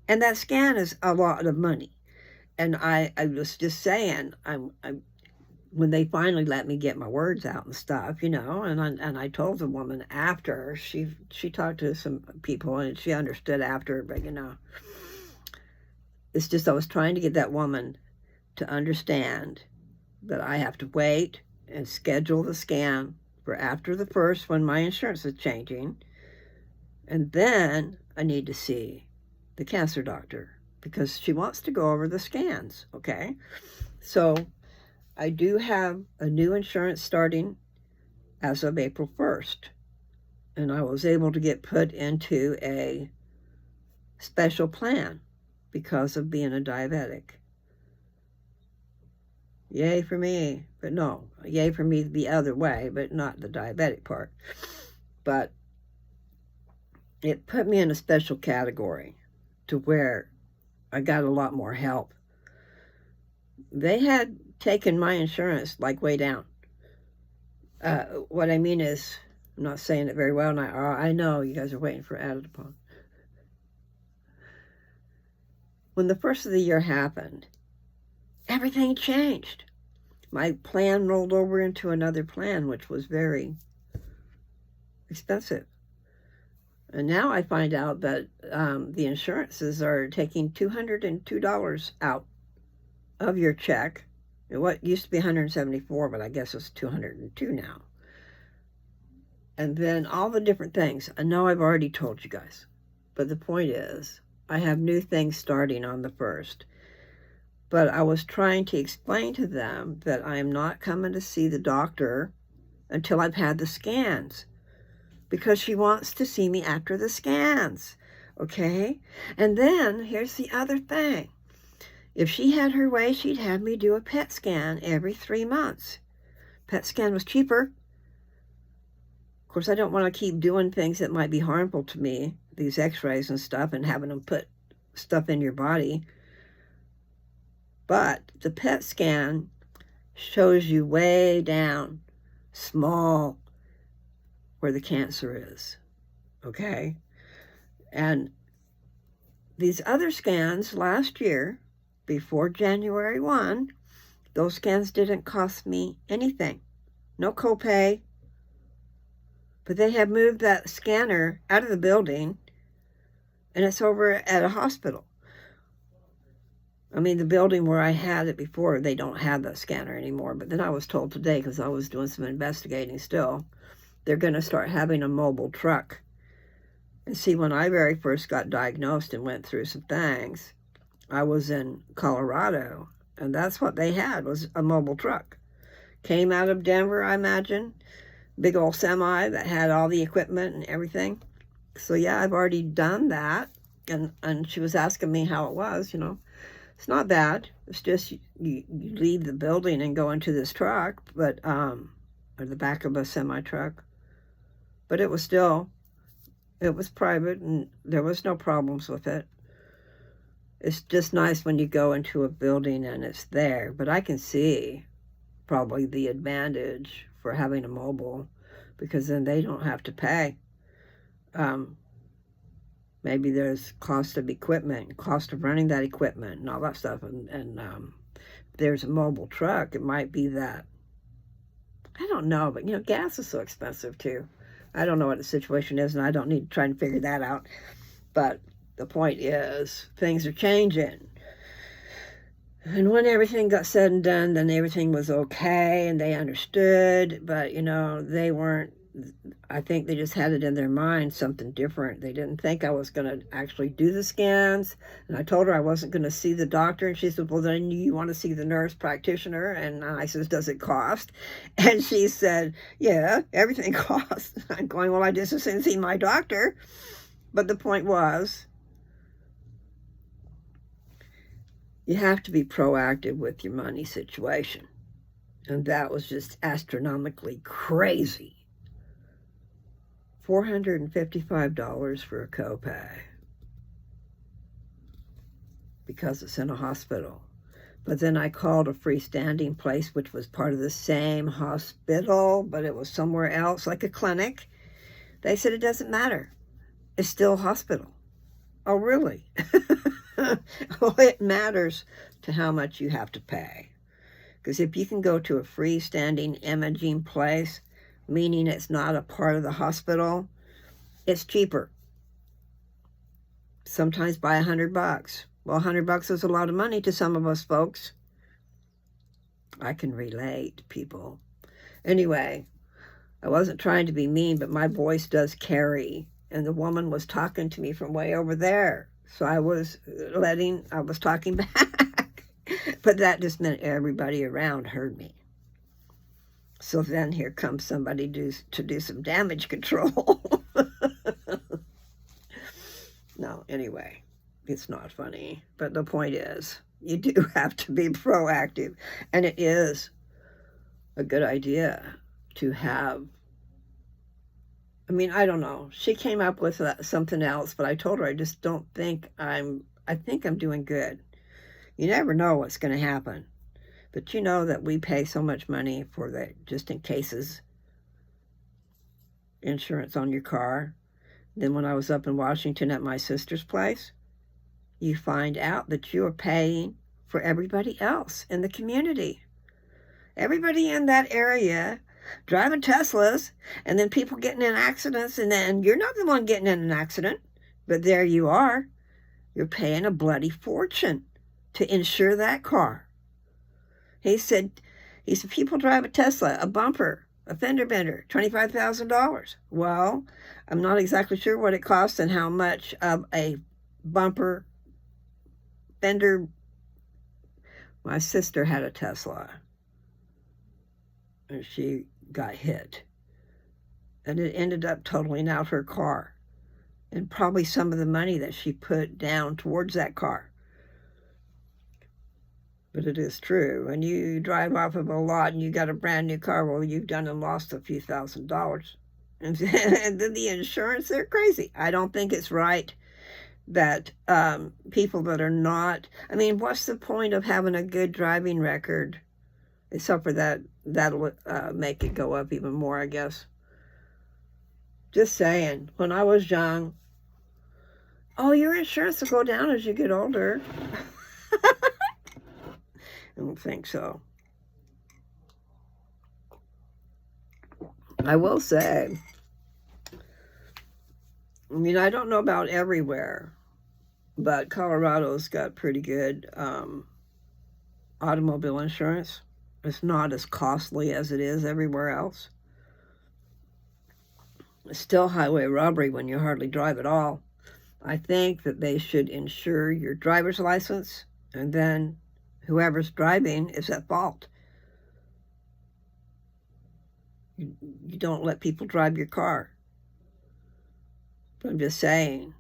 And that scan is a lot of money. And I was just saying, when they finally let me get my words out and stuff, and I told the woman after, she talked to some people and she understood after, but it's just I was trying to get that woman to understand that I have to wait and schedule the scan for after the first when my insurance is changing. And then I need to see the cancer doctor because she wants to go over the scans, okay? So I do have a new insurance starting as of April 1st. And I was able to get put into a special plan because of being a diabetic. Yay for me, but no, yay for me the other way, but not the diabetic part. But it put me in a special category to where I got a lot more help. They had taken my insurance like way down. What I mean is, I'm not saying it very well, and I know you guys are waiting for added upon. When the first of the year happened, everything changed. My plan rolled over into another plan, which was very expensive. And now I find out that the insurances are taking $202 out of your check. What used to be $174, but I guess it's $202 now. And then all the different things. I know I've already told you guys, but the point is, I have new things starting on the 1st. But I was trying to explain to them that I am not coming to see the doctor until I've had the scans, because she wants to see me after the scans, okay? And then here's the other thing. If she had her way, she'd have me do a PET scan every 3 months. PET scan was cheaper. Of course, I don't want to keep doing things that might be harmful to me, these x-rays and stuff, and having them put stuff in your body. But the PET scan shows you way down, small, where the cancer is, okay? And these other scans last year, before January 1, those scans didn't cost me anything. No copay. But they have moved that scanner out of the building, and it's over at a hospital. I mean, the building where I had it before, they don't have that scanner anymore. But then I was told today, because I was doing some investigating still, they're going to start having a mobile truck. And see, when I very first got diagnosed and went through some things, I was in Colorado, and that's what they had, was a mobile truck. Came out of Denver, I imagine. Big old semi that had all the equipment and everything. So yeah, I've already done that. And she was asking me how it was, It's not bad. It's just you leave the building and go into this truck, but or the back of a semi-truck. But it was private, and there was no problems with it. It's just nice when you go into a building and it's there. But I can see probably the advantage for having a mobile, because then they don't have to pay. Maybe there's cost of equipment, cost of running that equipment, and all that stuff. And there's a mobile truck, it might be that. I don't know, but gas is so expensive too. I don't know what the situation is, and I don't need to try and figure that out. But the point is, things are changing. And when everything got said and done, then everything was okay, and they understood. But, they weren't, I think they just had it in their mind, something different. They didn't think I was going to actually do the scans. And I told her I wasn't going to see the doctor. And she said, well, then you want to see the nurse practitioner? And I said, does it cost? And she said, yeah, everything costs. I'm going, well, I just as soon see my doctor. But the point was, you have to be proactive with your money situation. And that was just astronomically crazy. $455 for a copay because it's in a hospital. But then I called a freestanding place, which was part of the same hospital, but it was somewhere else, like a clinic. They said it doesn't matter. It's still a hospital. Oh, really? Well, it matters to how much you have to pay. Because if you can go to a freestanding imaging place, meaning it's not a part of the hospital, it's cheaper. Sometimes by $100. Well, $100 is a lot of money to some of us folks. I can relate, people. Anyway, I wasn't trying to be mean, but my voice does carry. And the woman was talking to me from way over there. So I was talking back. But that just meant everybody around heard me. So then here comes somebody to do some damage control. No, anyway, it's not funny. But the point is, you do have to be proactive. And it is a good idea to have, I don't know. She came up with something else, but I told her I just don't think I think I'm doing good. You never know what's going to happen. But you know that we pay so much money for the just in cases insurance on your car. Then when I was up in Washington at my sister's place, you find out that you are paying for everybody else in the community. Everybody in that area driving Teslas, and then people getting in accidents, and then you're not the one getting in an accident, but there you are. You're paying a bloody fortune to insure that car. He said, people drive a Tesla, a bumper, a fender bender, $25,000. Well, I'm not exactly sure what it costs and how much of a bumper, fender. My sister had a Tesla, and she got hit. And it ended up totaling out her car and probably some of the money that she put down towards that car. But it is true. When you drive off of a lot and you got a brand new car, well, you've done and lost a few $1,000s. And then the insurance, they're crazy. I don't think it's right that people that are not, what's the point of having a good driving record? Except for that'll make it go up even more, I guess. Just saying, when I was young, your insurance will go down as you get older. I don't think so. I will say, I don't know about everywhere, but Colorado's got pretty good automobile insurance. It's not as costly as it is everywhere else. It's still highway robbery when you hardly drive at all. I think that they should insure your driver's license, and then whoever's driving is at fault. You don't let people drive your car. But I'm just saying,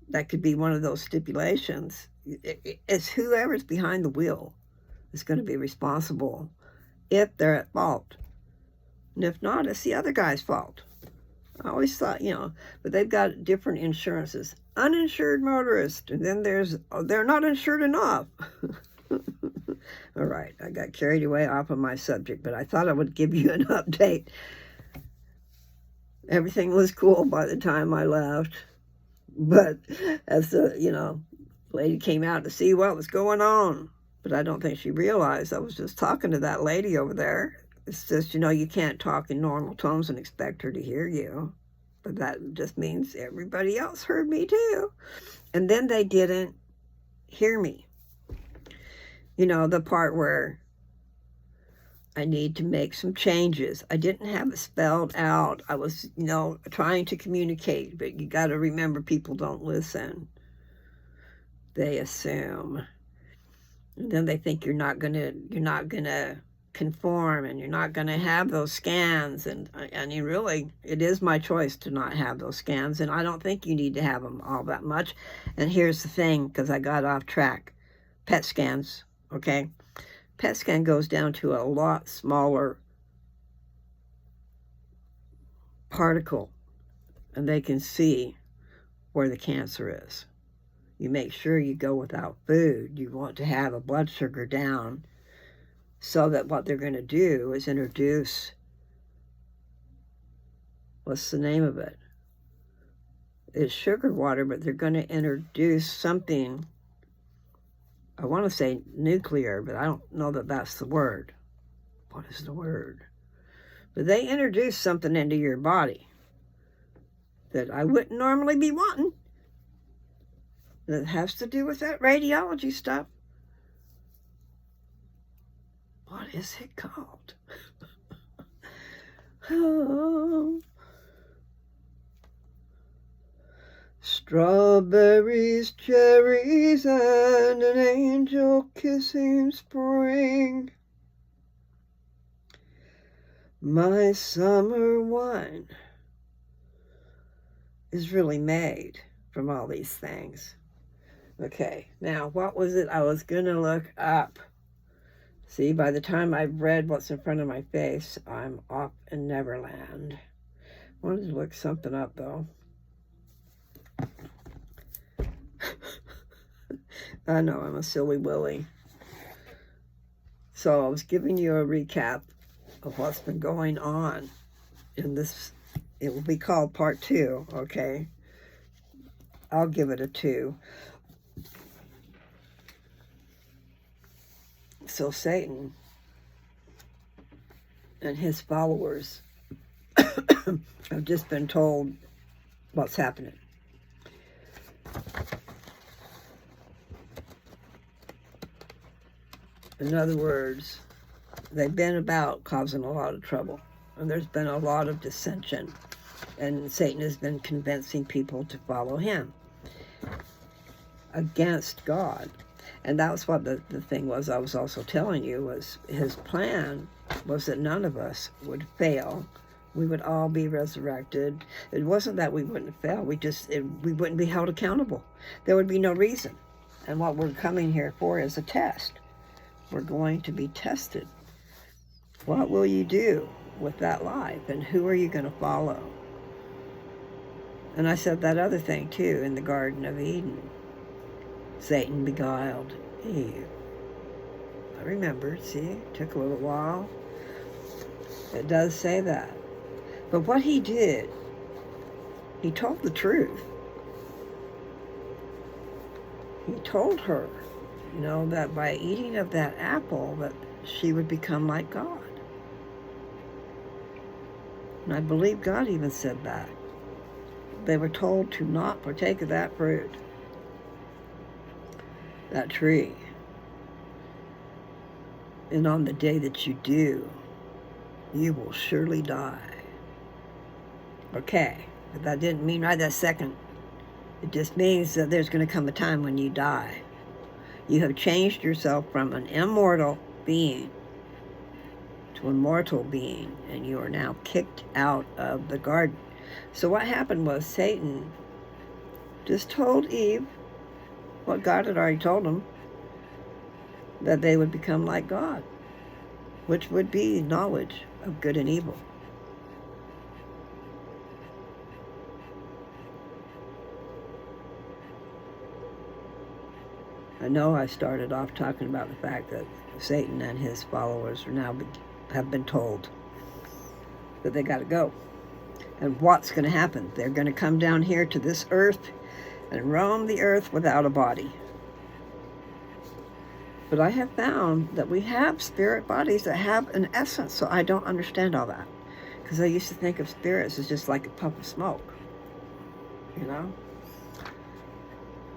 that could be one of those stipulations. It's whoever's behind the wheel is going to be responsible if they're at fault. And if not, it's the other guy's fault. I always thought, but they've got different insurances. Uninsured motorist, and then they're not insured enough. All right, I got carried away off of my subject, but I thought I would give you an update. Everything was cool by the time I left. But as the, lady came out to see what was going on, But I don't think she realized I was just talking to that lady over there. It's just, you can't talk in normal tones and expect her to hear you. But that just means everybody else heard me too. And then they didn't hear me. The part where I need to make some changes. I didn't have it spelled out. I was, trying to communicate, but you got to remember, people don't listen. They assume. And then they think you're not gonna conform, and you're not gonna have those scans. And really, it is my choice to not have those scans, and I don't think you need to have them all that much. And here's the thing, because I got off track. PET scans, okay? PET scan goes down to a lot smaller particle, and they can see where the cancer is. You make sure you go without food. You want to have a blood sugar down, so that what they're going to do is introduce, what's the name of it? It's sugar water, but they're going to introduce something. I want to say nuclear, but I don't know that that's the word. What is the word? But they introduce something into your body that I wouldn't normally be wanting. That has to do with that radiology stuff. What is it called? Oh. Strawberries, cherries, and an angel kissing spring. My summer wine is really made from all these things. Okay, now what was it I was going to look up? See, by the time I've read what's in front of my face, I'm off in Neverland. I wanted to look something up, though. I know, I'm a silly willy. So I was giving you a recap of what's been going on in this. It will be called part 2, okay? I'll give it a 2. So Satan and his followers have just been told what's happening. In other words, they've been about causing a lot of trouble, and there's been a lot of dissension, and Satan has been convincing people to follow him against God. And that's what the thing was I was also telling you, was his plan was that none of us would fail. We would all be resurrected. It wasn't that we wouldn't fail. We wouldn't be held accountable. There would be no reason. And what we're coming here for is a test. We're going to be tested. What will you do with that life? And who are you going to follow? And I said that other thing too in the Garden of Eden. Satan beguiled Eve. I remember, see, it took a little while. It does say that. But what he did, he told the truth. He told her, that by eating of that apple, that she would become like God. And I believe God even said that. They were told to not partake of that fruit. That tree. And on the day that you do, you will surely die. Okay, but that didn't mean right that second. It just means that there's going to come a time when you die. You have changed yourself from an immortal being to a mortal being, and you are now kicked out of the garden. So what happened was Satan just told Eve what God had already told them, that they would become like God, which would be knowledge of good and evil. I know I started off talking about the fact that Satan and his followers are now have been told that they got to go. And what's going to happen? They're going to come down here to this earth and roam the earth without a body. But I have found that we have spirit bodies that have an essence, so I don't understand all that. Because I used to think of spirits as just like a puff of smoke, you know?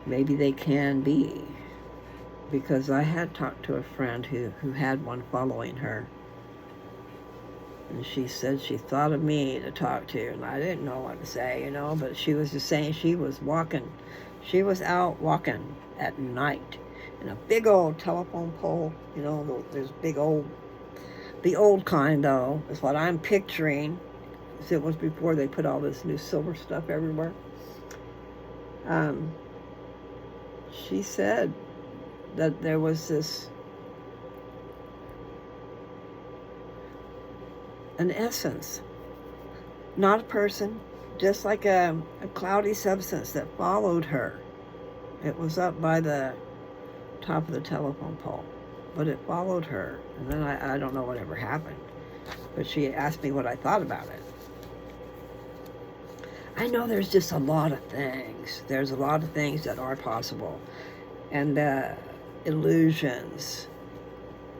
Maybe they can be. Because I had talked to a friend who had one following her. And she said she thought of me to talk to, and I didn't know what to say, you know, but she was just saying she was out walking at night in a big old telephone pole, you know, there's the old kind, though, is what I'm picturing. It was before they put all this new silver stuff everywhere. She said that there was an essence, not a person, just like a cloudy substance that followed her. It was up by the top of the telephone pole, but it followed her. And then I don't know whatever happened, but she asked me what I thought about it. I know there's just a lot of things. There's a lot of things that are possible. And illusions.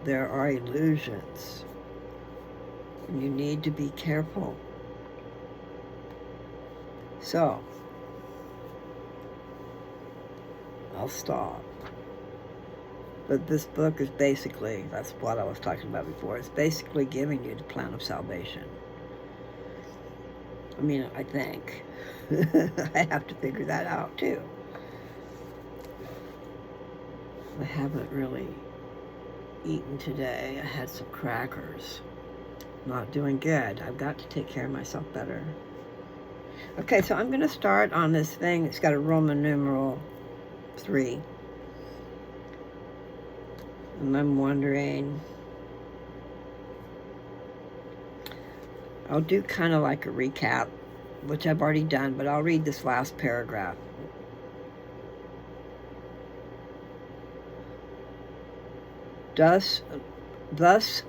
There are illusions. And you need to be careful. So, I'll stop. But this book is basically, that's what I was talking about before, it's basically giving you the plan of salvation. I mean, I think. I have to figure that out too. I haven't really eaten today. I had some crackers. Not doing good. I've got to take care of myself better. Okay, so I'm going to start on this thing. It's got a Roman numeral 3. And I'm wondering, I'll do kind of like a recap, which I've already done, but I'll read this last paragraph. Thus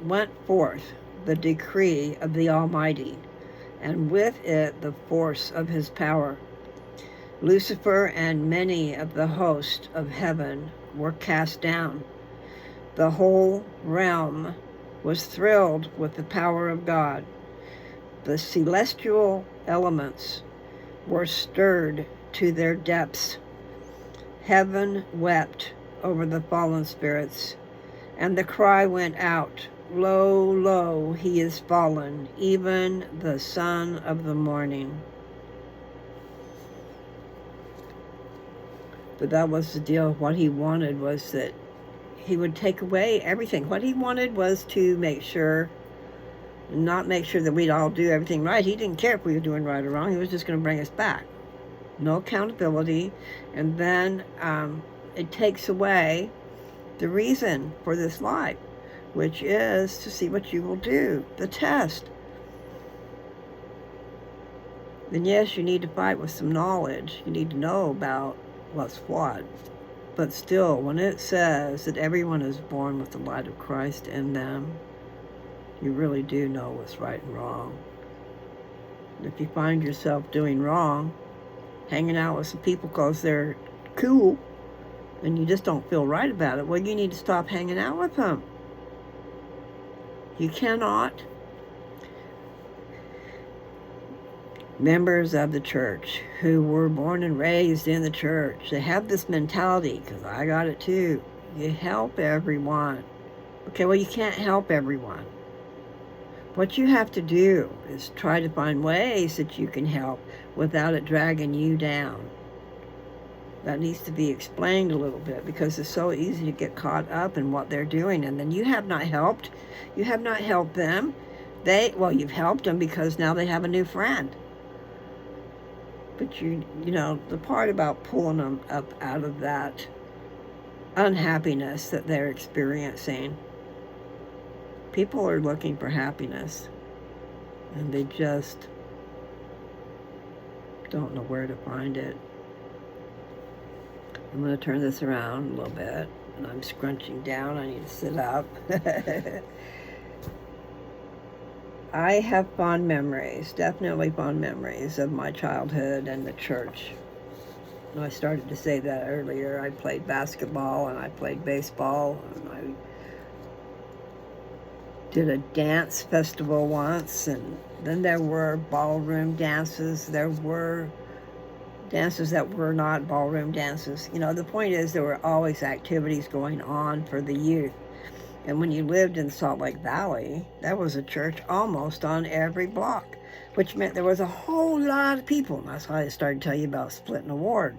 went forth the decree of the Almighty, and with it the force of his power. Lucifer and many of the host of heaven were cast down. The whole realm was thrilled with the power of God. The celestial elements were stirred to their depths. Heaven wept over the fallen spirits, and the cry went out, "Lo, lo, he is fallen, even the son of the morning." But that was the deal. What he wanted was that he would take away everything. What he wanted was to not make sure that we'd all do everything right. He didn't care if we were doing right or wrong. He was just going to bring us back. No accountability. And then it takes away the reason for this life, which is to see what you will do, the test. Then yes, you need to fight with some knowledge. You need to know about what's what. But still, when it says that everyone is born with the light of Christ in them, you really do know what's right and wrong. And if you find yourself doing wrong, hanging out with some people because they're cool, and you just don't feel right about it, well, you need to stop hanging out with them. You cannot. Members of the church who were born and raised in the church, they have this mentality, because I got it too. You help everyone. Okay, well, you can't help everyone. What you have to do is try to find ways that you can help without it dragging you down. That needs to be explained a little bit, because it's so easy to get caught up in what they're doing, and then you have not helped. You have not helped them. You've helped them because now they have a new friend. But you know, the part about pulling them up out of that unhappiness that they're experiencing, people are looking for happiness, and they just don't know where to find it. I'm going to turn this around a little bit, and I'm scrunching down. I need to sit up. I have fond memories, definitely fond memories of my childhood and the church. I started to say that earlier. I played basketball and I played baseball, and I did a dance festival once, and then there were ballroom dances. There were dances that were not ballroom dances. The point is there were always activities going on for the youth. And when you lived in Salt Lake Valley, there was a church almost on every block, which meant there was a whole lot of people. And that's why I started to tell you about splitting a ward.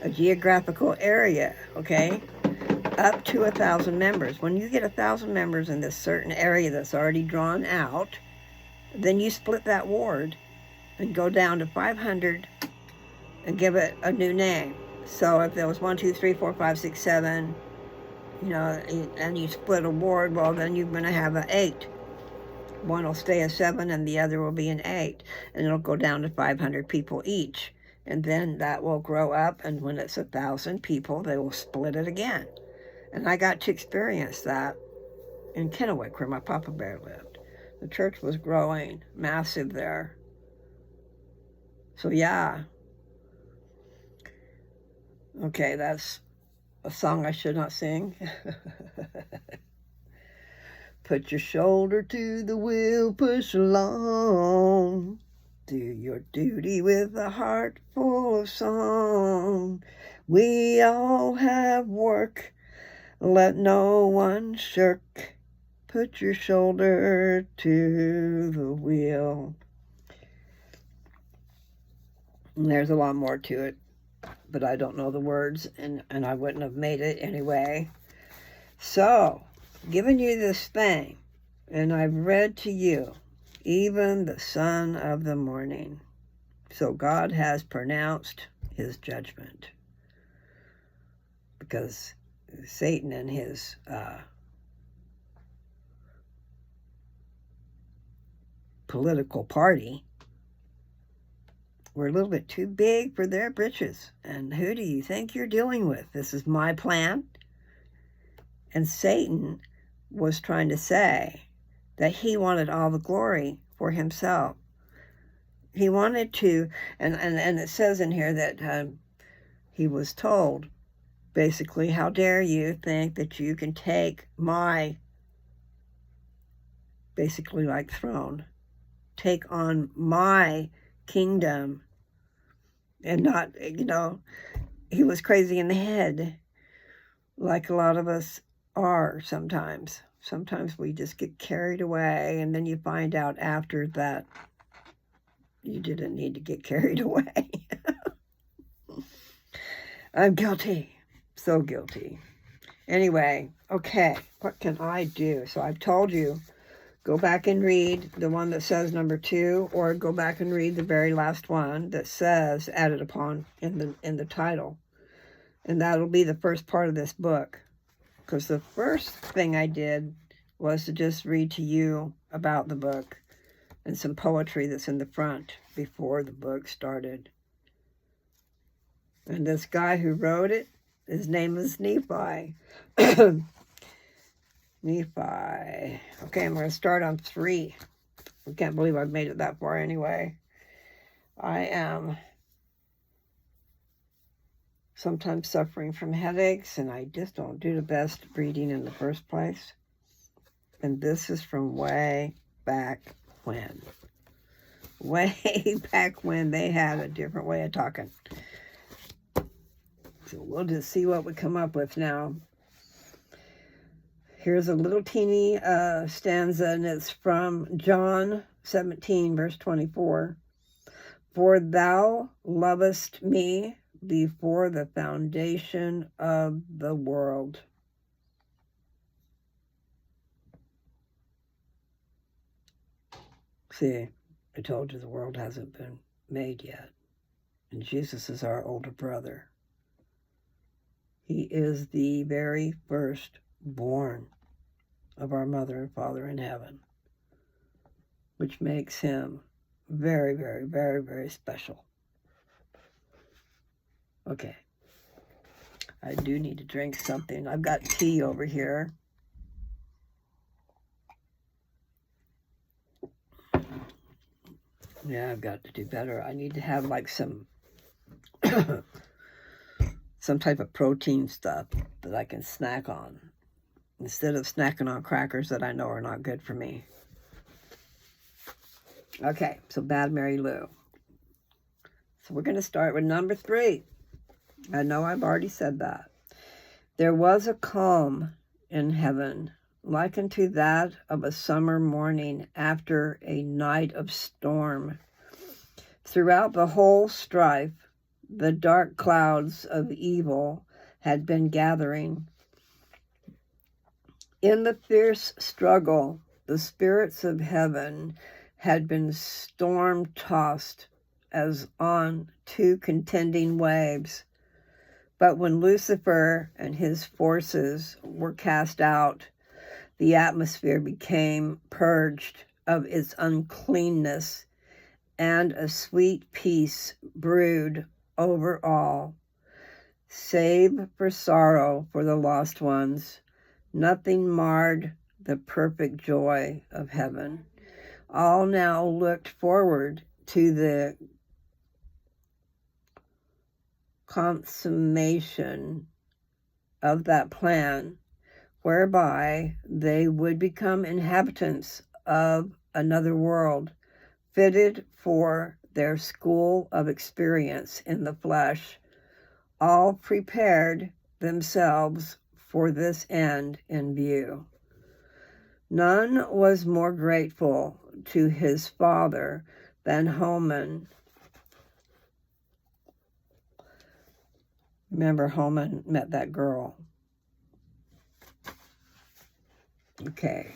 A geographical area, okay? Up to 1,000 members. When you get 1,000 members in this certain area that's already drawn out, then you split that ward and go down to 500 and give it a new name. So if there was 1, 2, 3, 4, 5, 6, 7, and you split a ward, well, then you're going to have an 8. One will stay a 7 and the other will be an 8. And it'll go down to 500 people each. And then that will grow up, and when it's 1,000 people, they will split it again. And I got to experience that in Kennewick, where my Papa Bear lived. The church was growing massive there. So yeah. Okay, that's a song I should not sing. Put your shoulder to the wheel, push along. Do your duty with a heart full of song. We all have work, let no one shirk. Put your shoulder to the wheel. And there's a lot more to it, but I don't know the words, and I wouldn't have made it anyway. So, giving you this thing, and I've read to you, even the son of the morning. So God has pronounced his judgment, because Satan and his political party were a little bit too big for their britches. And who do you think you're dealing with? This is my plan. And Satan was trying to say that he wanted all the glory for himself. He wanted to, and it says in here that he was told, basically, how dare you think that you can take my, basically like throne, take on my kingdom, and not, he was crazy in the head, like a lot of us are sometimes. Sometimes we just get carried away, and then you find out after that you didn't need to get carried away. I'm guilty. So guilty. Anyway, okay, what can I do? So I've told you, go back and read the one that says number 2, or go back and read the very last one that says added upon in the title. And that'll be the first part of this book. Because the first thing I did was to just read to you about the book and some poetry that's in the front before the book started. And this guy who wrote it, his name is Nephi. Nephi. Okay, I'm going to start on 3. I can't believe I've made it that far anyway. I am sometimes suffering from headaches, and I just don't do the best reading in the first place. And this is from way back when. Way back when they had a different way of talking. So we'll just see what we come up with now. Here's a little teeny stanza, and it's from John 17, verse 24. For thou lovest me before the foundation of the world. See, I told you the world hasn't been made yet. And Jesus is our older brother. He is the very first born of our mother and father in heaven, which makes him very, very, very, very special. Okay. I do need to drink something. I've got tea over here. Yeah, I've got to do better. I need to have like some some type of protein stuff that I can snack on instead of snacking on crackers that I know are not good for me. Okay, so Bad Mary Lou. So we're going to start with number 3. I know I've already said that. There was a calm in heaven, like unto that of a summer morning after a night of storm. Throughout the whole strife, the dark clouds of evil had been gathering. In the fierce struggle, the spirits of heaven had been storm-tossed as on 2 contending waves. But when Lucifer and his forces were cast out, the atmosphere became purged of its uncleanness, and a sweet peace brewed over all. Save for sorrow for the lost ones, nothing marred the perfect joy of heaven. All now looked forward to the consummation of that plan, whereby they would become inhabitants of another world, fitted for their school of experience in the flesh. All prepared themselves for this end in view. None was more grateful to his father than Haman. Remember, Haman met that girl. Okay.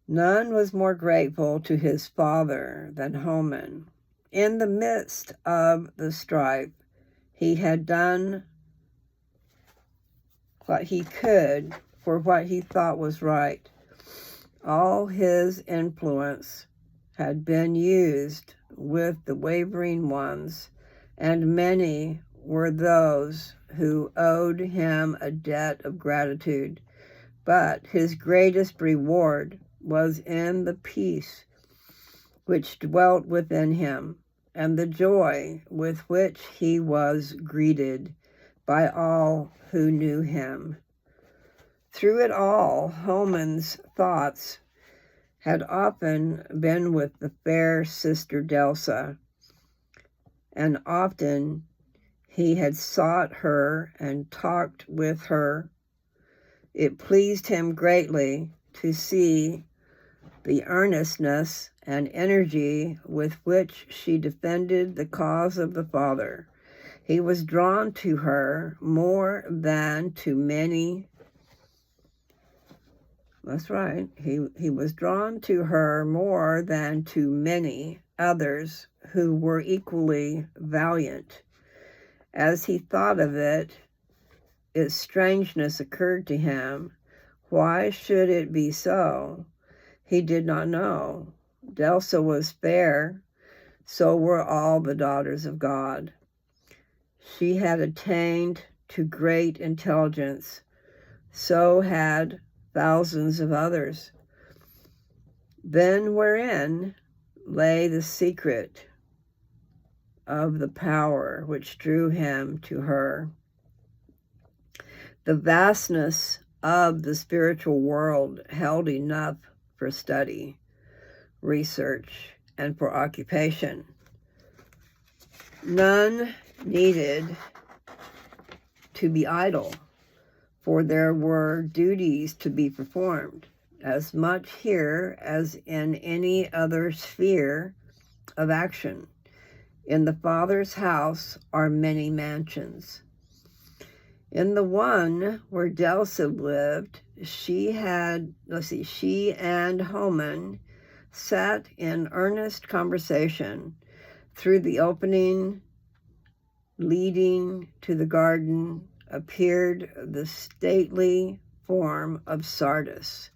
None was more grateful to his father than Haman. In the midst of the strife, he had done what he could for what he thought was right. All his influence had been used with the wavering ones, and many were those who owed him a debt of gratitude. But his greatest reward was in the peace which dwelt within him, and the joy with which he was greeted by all who knew him. Through it all, Haman's thoughts had often been with the fair sister Delsa, and often he had sought her and talked with her. It pleased him greatly to see the earnestness and energy with which she defended the cause of the Father. He was drawn to her more than to many. That's right. He was drawn to her more than to many others who were equally valiant. As he thought of it, its strangeness occurred to him. Why should it be so? He did not know. Delsa was fair, so were all the daughters of God. She had attained to great intelligence, so had thousands of others. Then wherein lay the secret of the power which drew him to her? The vastness of the spiritual world held enough for study, research, and for occupation. None needed to be idle, for there were duties to be performed, as much here as in any other sphere of action. In the Father's house are many mansions. In the one where Delsa lived, she and Haman sat in earnest conversation. Through the opening leading to the garden appeared the stately form of Sardis.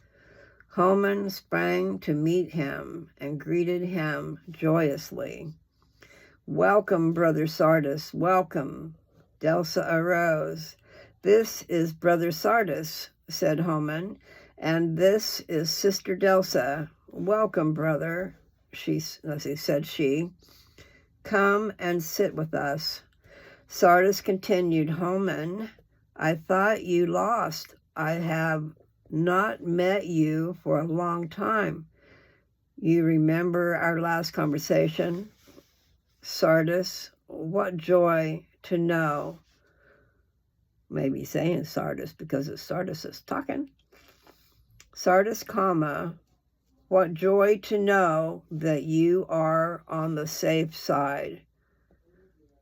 Haman sprang to meet him and greeted him joyously. "Welcome, brother Sardis, welcome." Delsa arose. "This is brother Sardis," said Haman, "and this is sister Delsa. Welcome, brother," said she. Come and sit with us. Sardis continued, Homan, I thought you lost. I have not met you for a long time. You remember our last conversation? Sardis, what joy to know. Maybe saying Sardis because it's Sardis is talking. Sardis, comma, what joy to know that you are on the safe side,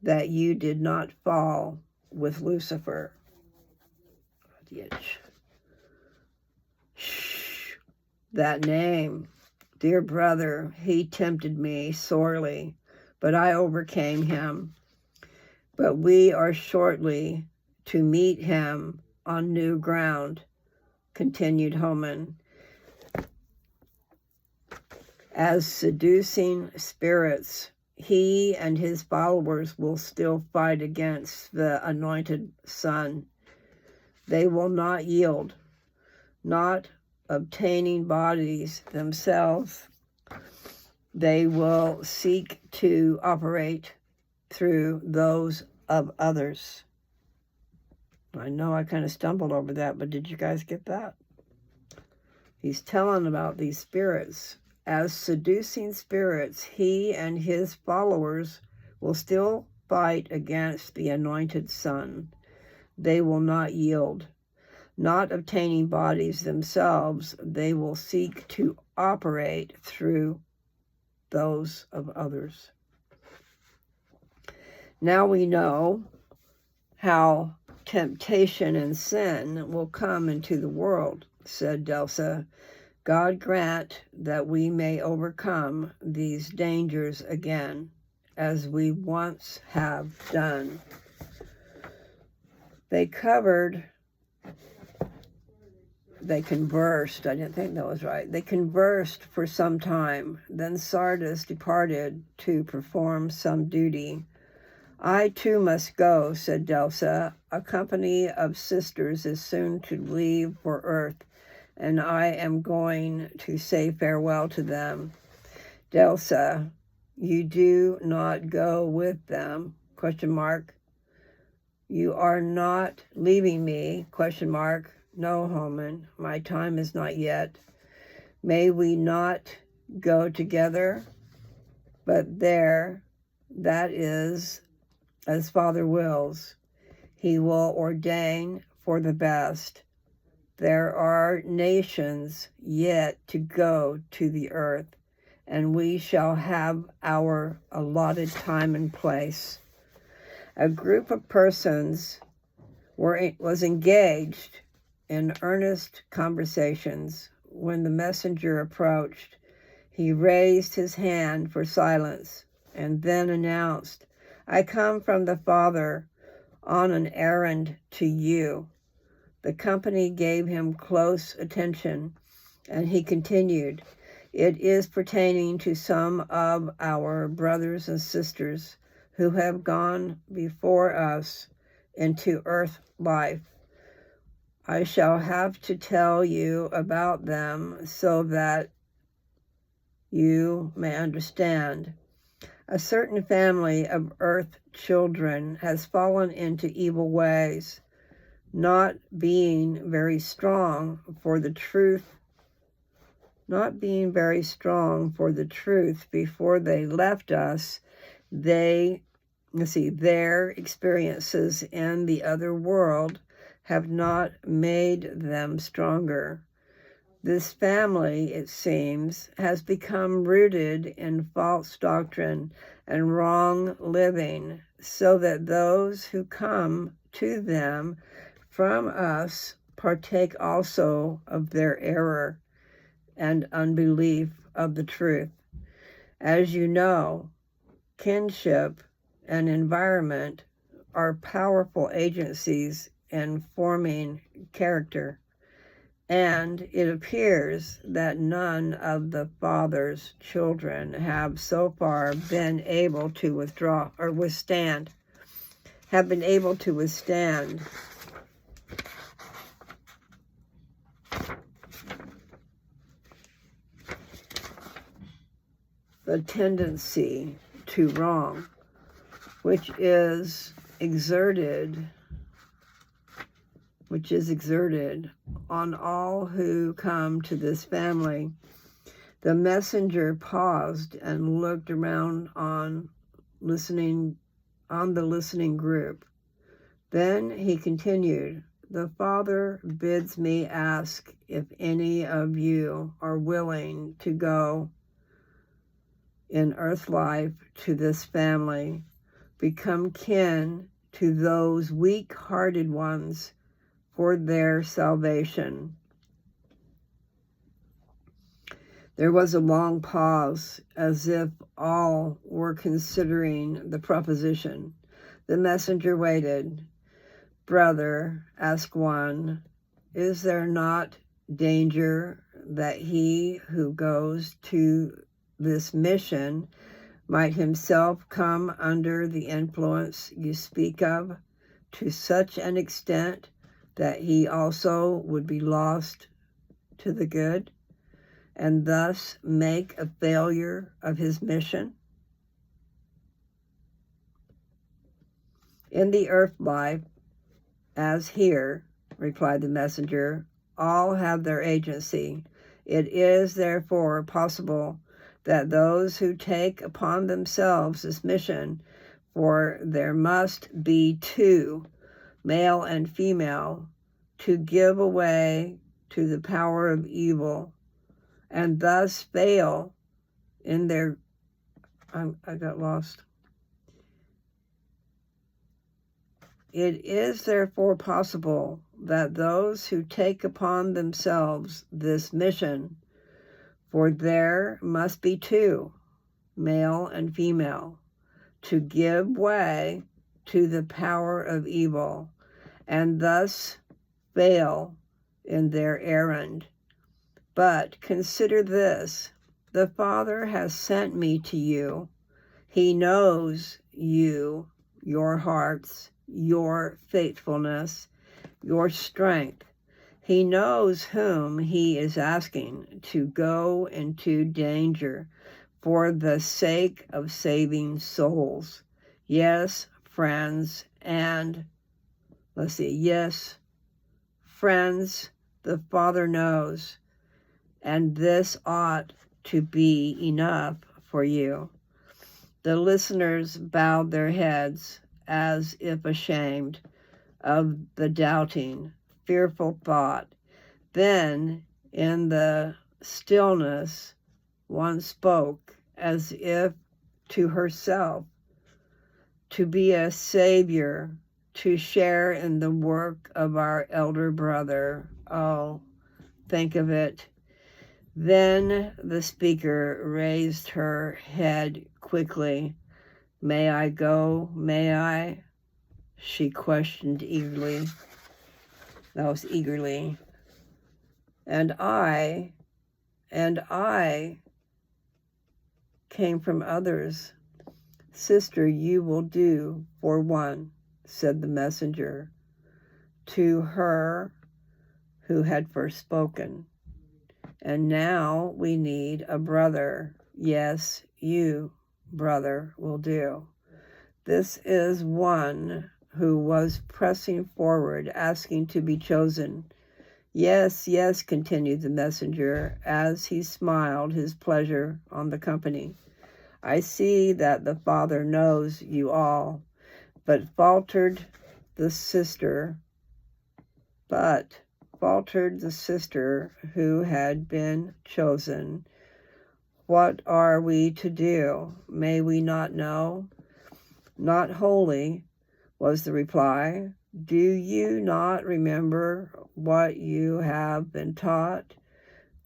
that you did not fall with Lucifer. Shh, that name. Dear brother, he tempted me sorely, but I overcame him. But we are shortly to meet him on new ground, continued Homan. As seducing spirits, he and his followers will still fight against the anointed son. They will not yield, not obtaining bodies themselves. They will seek to operate through those of others. I know I kind of stumbled over that, but did you guys get that? He's telling about these spirits. As seducing spirits, he and his followers will still fight against the anointed son. They will not yield. Not obtaining bodies themselves, they will seek to operate through those of others. Now we know how temptation and sin will come into the world, said Delsa. God grant that we may overcome these dangers again, as we once have done. They conversed, I didn't think that was right. They conversed for some time. Then Sardis departed to perform some duty. I too must go, said Delsa. A company of sisters is soon to leave for Earth, and I am going to say farewell to them. Delsa, you do not go with them, ? You are not leaving me, ? No, Homan, my time is not yet. May we not go together? But there, that is, as Father wills. He will ordain for the best. There are nations yet to go to the earth, and we shall have our allotted time and place. A group of persons was engaged in earnest conversations. When the messenger approached, he raised his hand for silence and then announced, I come from the Father on an errand to you. The company gave him close attention, and he continued, it is pertaining to some of our brothers and sisters who have gone before us into earth life. I shall have to tell you about them so that you may understand. A certain family of earth children has fallen into evil ways, not being very strong for the truth before they left us. Their experiences in the other world have not made them stronger. This family, it seems, has become rooted in false doctrine and wrong living, so that those who come to them from us partake also of their error and unbelief of the truth. As you know, kinship and environment are powerful agencies in forming character, and it appears that none of the Father's children have so far been able to withstand the tendency to wrong, which is exerted on all who come to this family. The messenger paused and looked around on the listening group. Then he continued, "The Father bids me ask if any of you are willing to go in earth life to this family, become kin to those weak-hearted ones for their salvation." There was a long pause, as if all were considering the proposition. The messenger waited. "Brother," asked one, "is there not danger that he who goes to this mission might himself come under the influence you speak of to such an extent that he also would be lost to the good, and thus make a failure of his mission?" "In the earth life, as here," replied the messenger, "all have their agency. It is therefore possible that those who take upon themselves this mission, for there must be two, male and female, to give way to the power of evil, and thus fail in their..." I got lost. "It is therefore possible that those who take upon themselves this mission, for there must be two, male and female, to give way to the power of evil, and thus fail in their errand. But consider this, the Father has sent me to you. He knows you, your hearts, your faithfulness, your strength. He knows whom he is asking to go into danger for the sake of saving souls. Yes, friends, friends, the Father knows, and this ought to be enough for you." The listeners bowed their heads as if ashamed of the doubting, fearful thought. Then, in the stillness, one spoke as if to herself, "To be a savior, to share in the work of our elder brother. Oh, think of it." Then the speaker raised her head quickly. "May I go? May I?" she questioned eagerly. And I came from others. "Sister, you will do for one," said the messenger to her who had first spoken. "And now we need a brother. Yes, you, brother, will do." This is one who was pressing forward, asking to be chosen. "Yes, yes," continued the messenger, as he smiled his pleasure on the company. "I see that the Father knows you all." But faltered the sister who had been chosen. "What are we to do? May we not know?" "Not wholly," was the reply. "Do you not remember what you have been taught?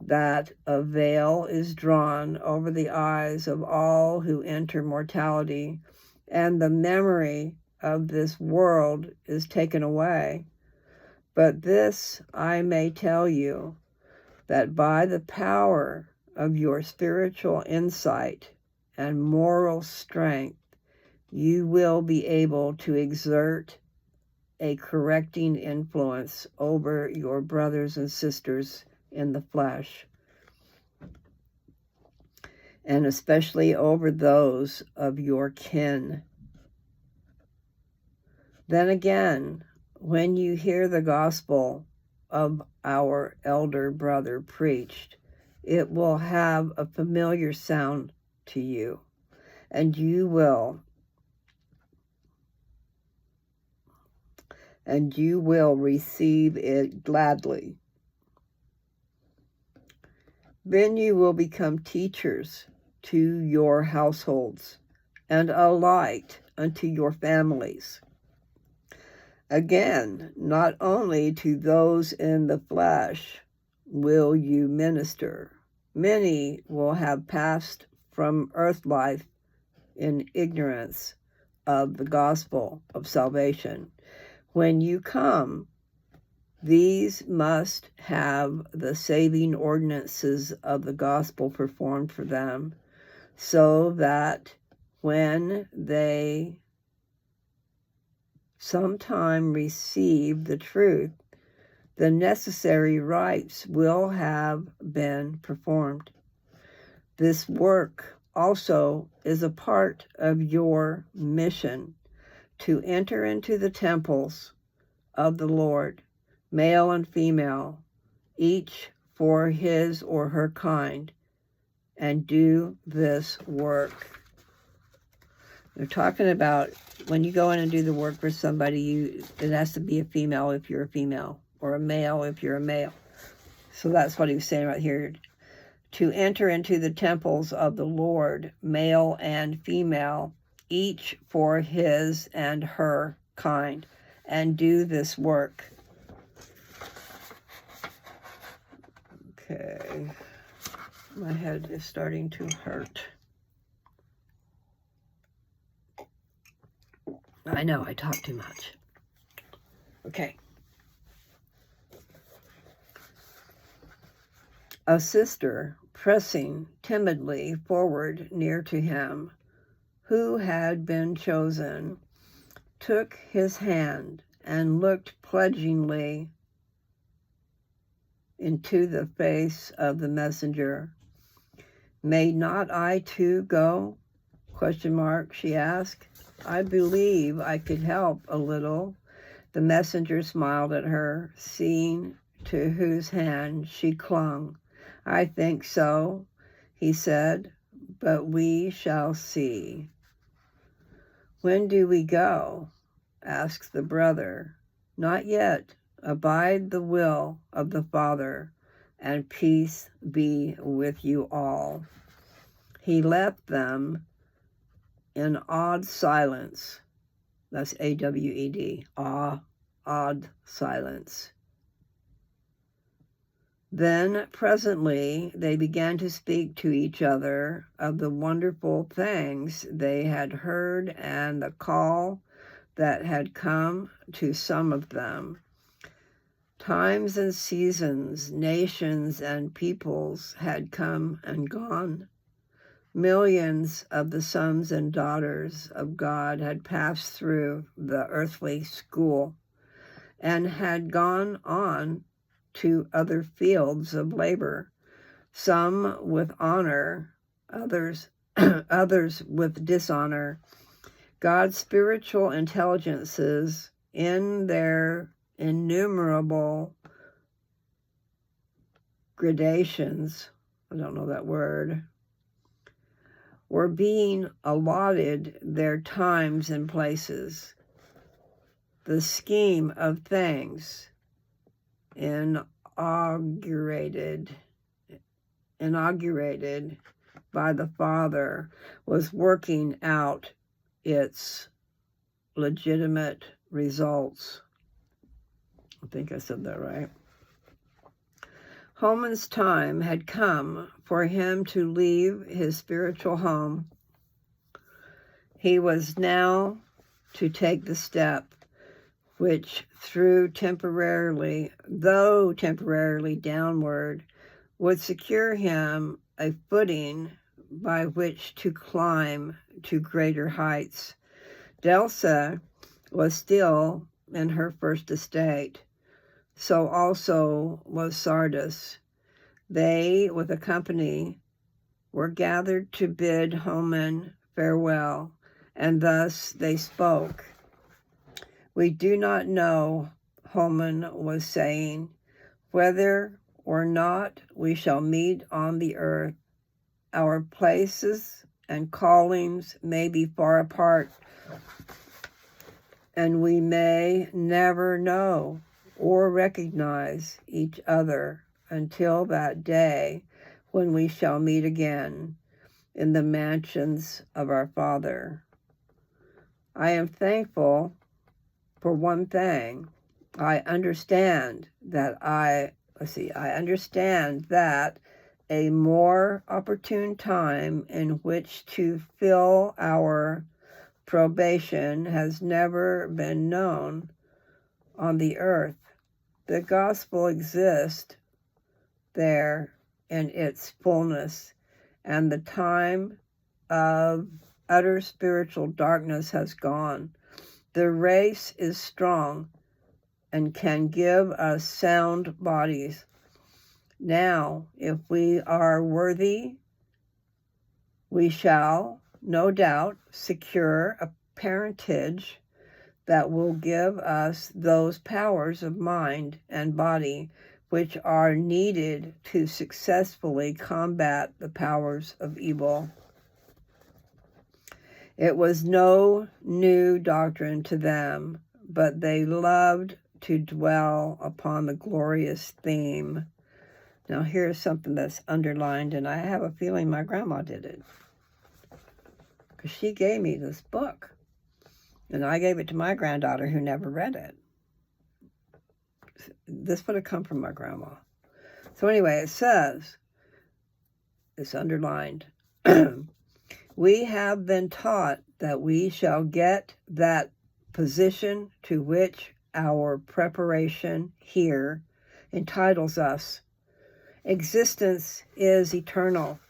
That a veil is drawn over the eyes of all who enter mortality, and the memory of this world is taken away. But this I may tell you, that by the power of your spiritual insight and moral strength, you will be able to exert a correcting influence over your brothers and sisters in the flesh. and especially over those of your kin. Then again, when you hear the gospel of our elder brother preached, it will have a familiar sound to you, and you will receive it gladly. Then you will become teachers to your households and a light unto your families. Again, not only to those in the flesh will you minister. Many will have passed from earth life in ignorance of the gospel of salvation. When you come, these must have the saving ordinances of the gospel performed for them, so that when they sometime receive the truth, the necessary rites will have been performed. This work also is a part of your mission to enter into the temples of the Lord, male and female, each for his or her kind, and do this work. They're talking about when you go in and do the work for somebody, it has to be a female if you're a female, or a male if you're a male. So that's what he was saying right here. To enter into the temples of the Lord, male and female, each for his and her kind, and do this work. Okay, my head is starting to hurt. I know, I talk too much. Okay. A sister, pressing timidly forward near to him, who had been chosen, took his hand and looked pledgingly into the face of the messenger. May not I too go? ? She asked. I believe I could help a little. The messenger smiled at her, seeing to whose hand she clung. I think so, he said, but we shall see. When do we go? Asked the brother. Not yet. Abide the will of the Father, and peace be with you all. He left them in awed silence. That's A-W-E-D, awed silence. Then presently they began to speak to each other of the wonderful things they had heard and the call that had come to some of them. Times and seasons, nations and peoples had come and gone. Millions of the sons and daughters of God had passed through the earthly school and had gone on to other fields of labor, some with honor, others with dishonor. God's spiritual intelligences in their innumerable gradations, I don't know that word, were being allotted their times and places. The scheme of things inaugurated by the Father was working out its legitimate results. I think I said that right. Holman's time had come for him to leave his spiritual home. He was now to take the step which, though temporarily downward, would secure him a footing by which to climb to greater heights. Delsa was still in her first estate. So also was Sardis. They, with a company, were gathered to bid Homan farewell, and thus they spoke. We do not know, Homan was saying, whether or not we shall meet on the earth. Our places and callings may be far apart, and we may never know or recognize each other until that day when we shall meet again in the mansions of our Father. I am thankful for one thing. I understand that a more opportune time in which to fill our probation has never been known on the earth. The gospel exists there in its fullness, and the time of utter spiritual darkness has gone. The race is strong and can give us sound bodies. Now, if we are worthy, we shall, no doubt, secure a parentage that will give us those powers of mind and body which are needed to successfully combat the powers of evil. It was no new doctrine to them, but they loved to dwell upon the glorious theme. Now here's something that's underlined, and I have a feeling my grandma did it, because she gave me this book, and I gave it to my granddaughter who never read it. This would have come from my grandma. So anyway, it says, it's underlined, we have been taught that we shall get that position to which our preparation here entitles us. Existence is eternal,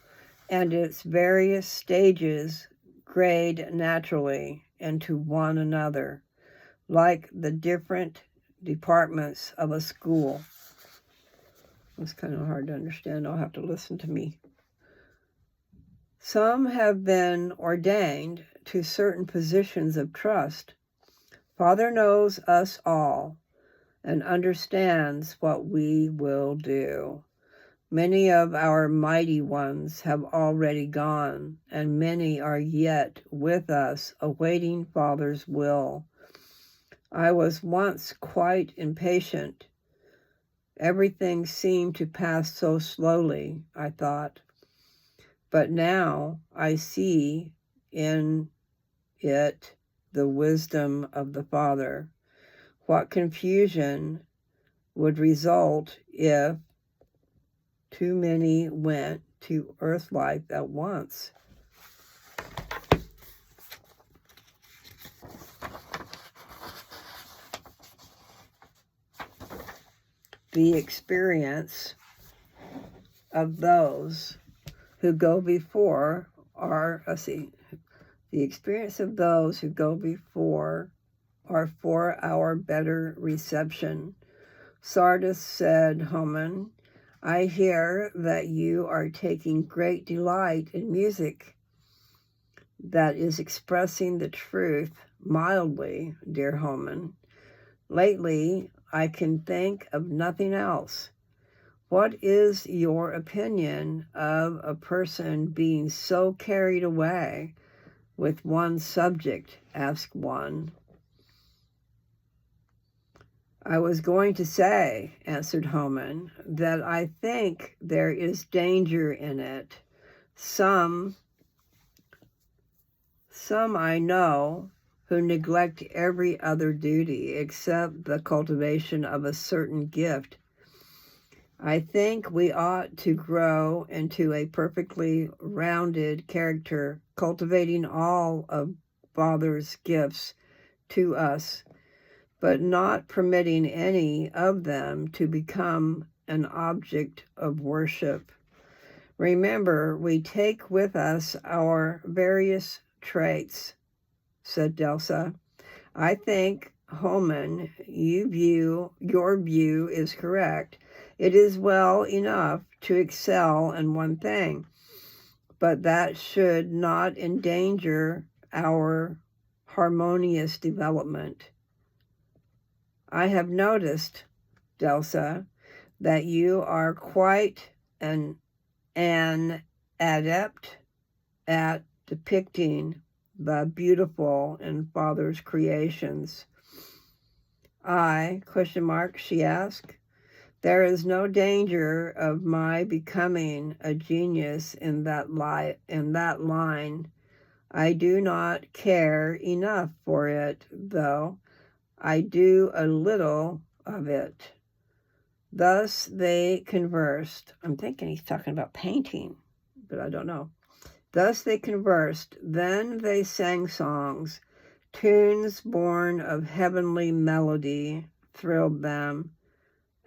and its various stages grade naturally into one another, like the different departments of a school. It's kind of hard to understand. I'll have to listen to me. Some have been ordained to certain positions of trust. Father knows us all and understands what we will do. Many of our mighty ones have already gone, and many are yet with us, awaiting Father's will. I was once quite impatient. Everything seemed to pass so slowly, I thought. But now I see in it the wisdom of the Father. What confusion would result if too many went to earth life at once. The experience of those who go before the experience of those who go before are for our better reception. Sardis said, Homan, I hear that you are taking great delight in music that is expressing the truth mildly, dear Homan. Lately, I can think of nothing else. What is your opinion of a person being so carried away with one subject? Asked one. I was going to say, answered Homan, that I think there is danger in it. Some I know who neglect every other duty except the cultivation of a certain gift. I think we ought to grow into a perfectly rounded character, cultivating all of Father's gifts to us, but not permitting any of them to become an object of worship. Remember, we take with us our various traits, said Delsa. I think, Homan, your view is correct. It is well enough to excel in one thing, but that should not endanger our harmonious development. I have noticed, Delsa, that you are quite an adept at depicting the beautiful in Father's creations. She asked. There is no danger of my becoming a genius in that line. I do not care enough for it, though. I do a little of it. Thus they conversed. I'm thinking he's talking about painting, but I don't know. Thus they conversed. Then they sang songs. Tunes born of heavenly melody thrilled them.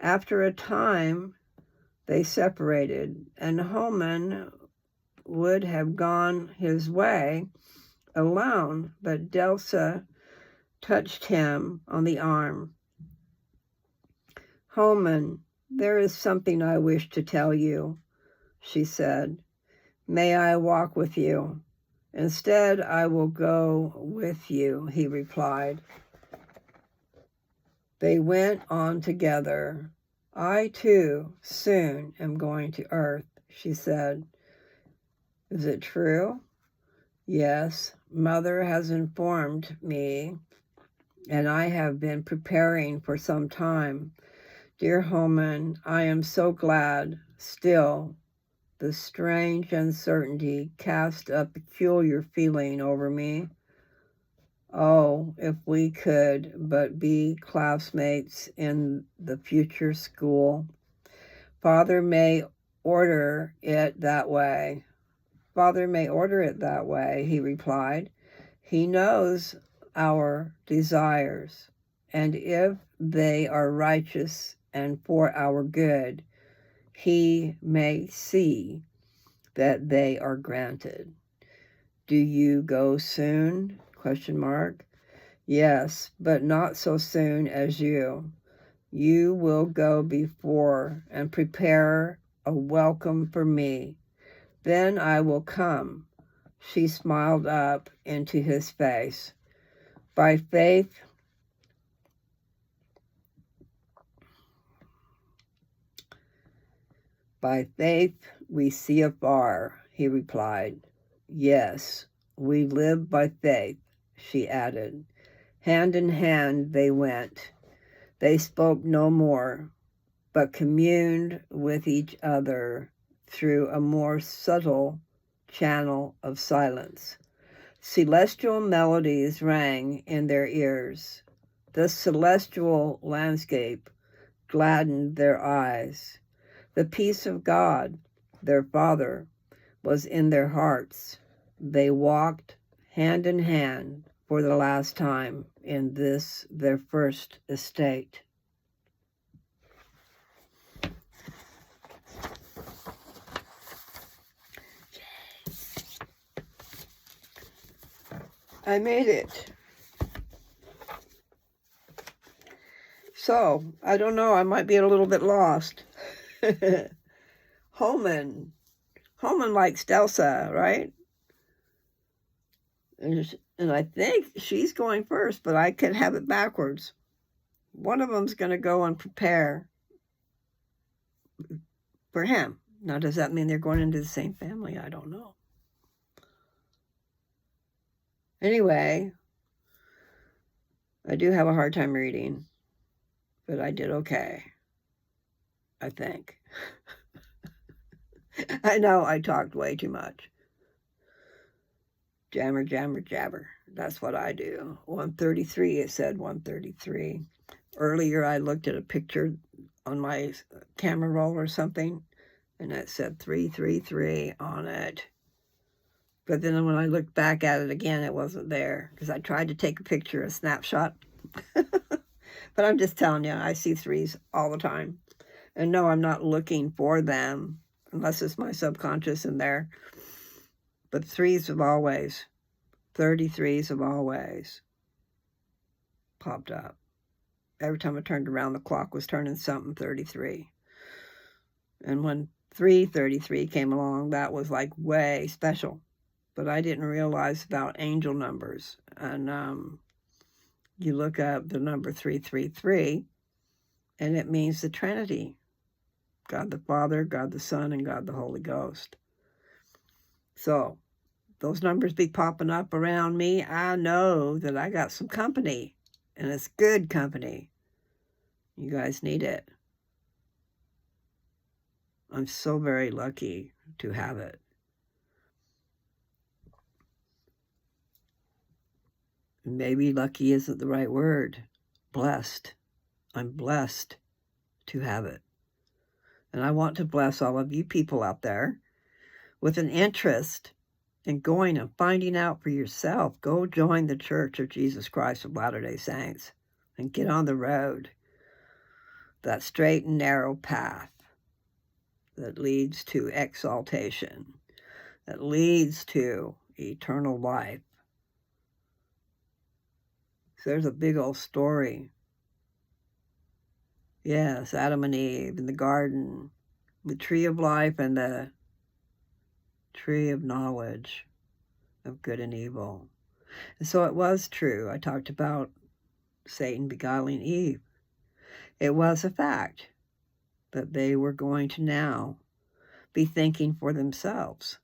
After a time, they separated, and Holman would have gone his way alone, but Delsa touched him on the arm. Holman, there is something I wish to tell you, she said. May I walk with you? Instead, I will go with you, he replied. They went on together. I, too, soon am going to Earth, she said. Is it true? Yes, Mother has informed me, and I have been preparing for some time. Dear Holman, I am so glad. Still, the strange uncertainty cast a peculiar feeling over me. Oh, if we could but be classmates in the future school. Father may order it that way. Father may order it that way, he replied. He knows our desires, and if they are righteous and for our good, he may see that they are granted. Do you go soon? ? Yes, but not so soon as you. You will go before and prepare a welcome for me. Then I will come. She smiled up into his face. By faith, we see afar, he replied. Yes, we live by faith, she added. Hand in hand they went. They spoke no more, but communed with each other through a more subtle channel of silence. Celestial melodies rang in their ears. The celestial landscape gladdened their eyes. The peace of God, their Father, was in their hearts. They walked hand in hand for the last time in this, their first estate. I made it. So, I don't know, I might be a little bit lost. Holman likes Delsa, right? And I think she's going first, but I could have it backwards. One of them's going to go and prepare for him. Now, does that mean they're going into the same family? I don't know. Anyway, I do have a hard time reading, but I did okay, I think. I know I talked way too much. Jammer, jammer, jabber. That's what I do. 133, it said 133. Earlier, I looked at a picture on my camera roll or something, and it said 333 on it. But then when I looked back at it again, it wasn't there, because I tried to take a picture, a snapshot. But I'm just telling you, I see threes all the time. And no, I'm not looking for them, unless it's my subconscious in there. But threes have always, 33s have always popped up. Every time I turned around, the clock was turning something 33. And when 333 came along. That was like way special. But I didn't realize about angel numbers. And you look up the number 333, and it means the Trinity. God the Father, God the Son, and God the Holy Ghost. So, those numbers be popping up around me. I know that I got some company, and it's good company. You guys need it. I'm so very lucky to have it. Maybe lucky isn't the right word. Blessed. I'm blessed to have it. And I want to bless all of you people out there with an interest in going and finding out for yourself. Go join the Church of Jesus Christ of Latter-day Saints and get on the road, that straight and narrow path that leads to exaltation, that leads to eternal life. So there's a big old story. Yes, Adam and Eve in the garden, the tree of life and the tree of knowledge of good and evil. And so it was true. I talked about Satan beguiling Eve. It was a fact that they were going to now be thinking for themselves.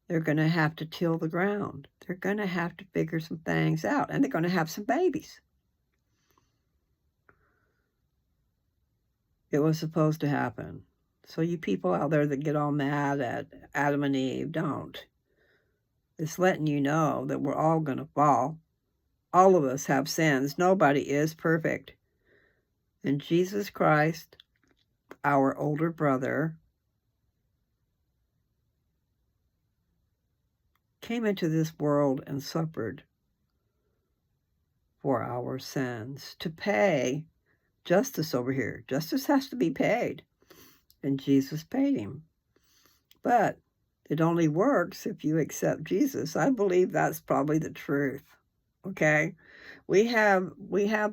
They're going to have to till the ground. They're going to have to figure some things out, and they're going to have some babies. It was supposed to happen. So you people out there that get all mad at Adam and Eve, don't. It's letting you know that we're all going to fall. All of us have sins. Nobody is perfect. And Jesus Christ, our older brother, came into this world and suffered for our sins to pay justice over here. Justice has to be paid. And Jesus paid him. But it only works if you accept Jesus. I believe that's probably the truth. Okay? We have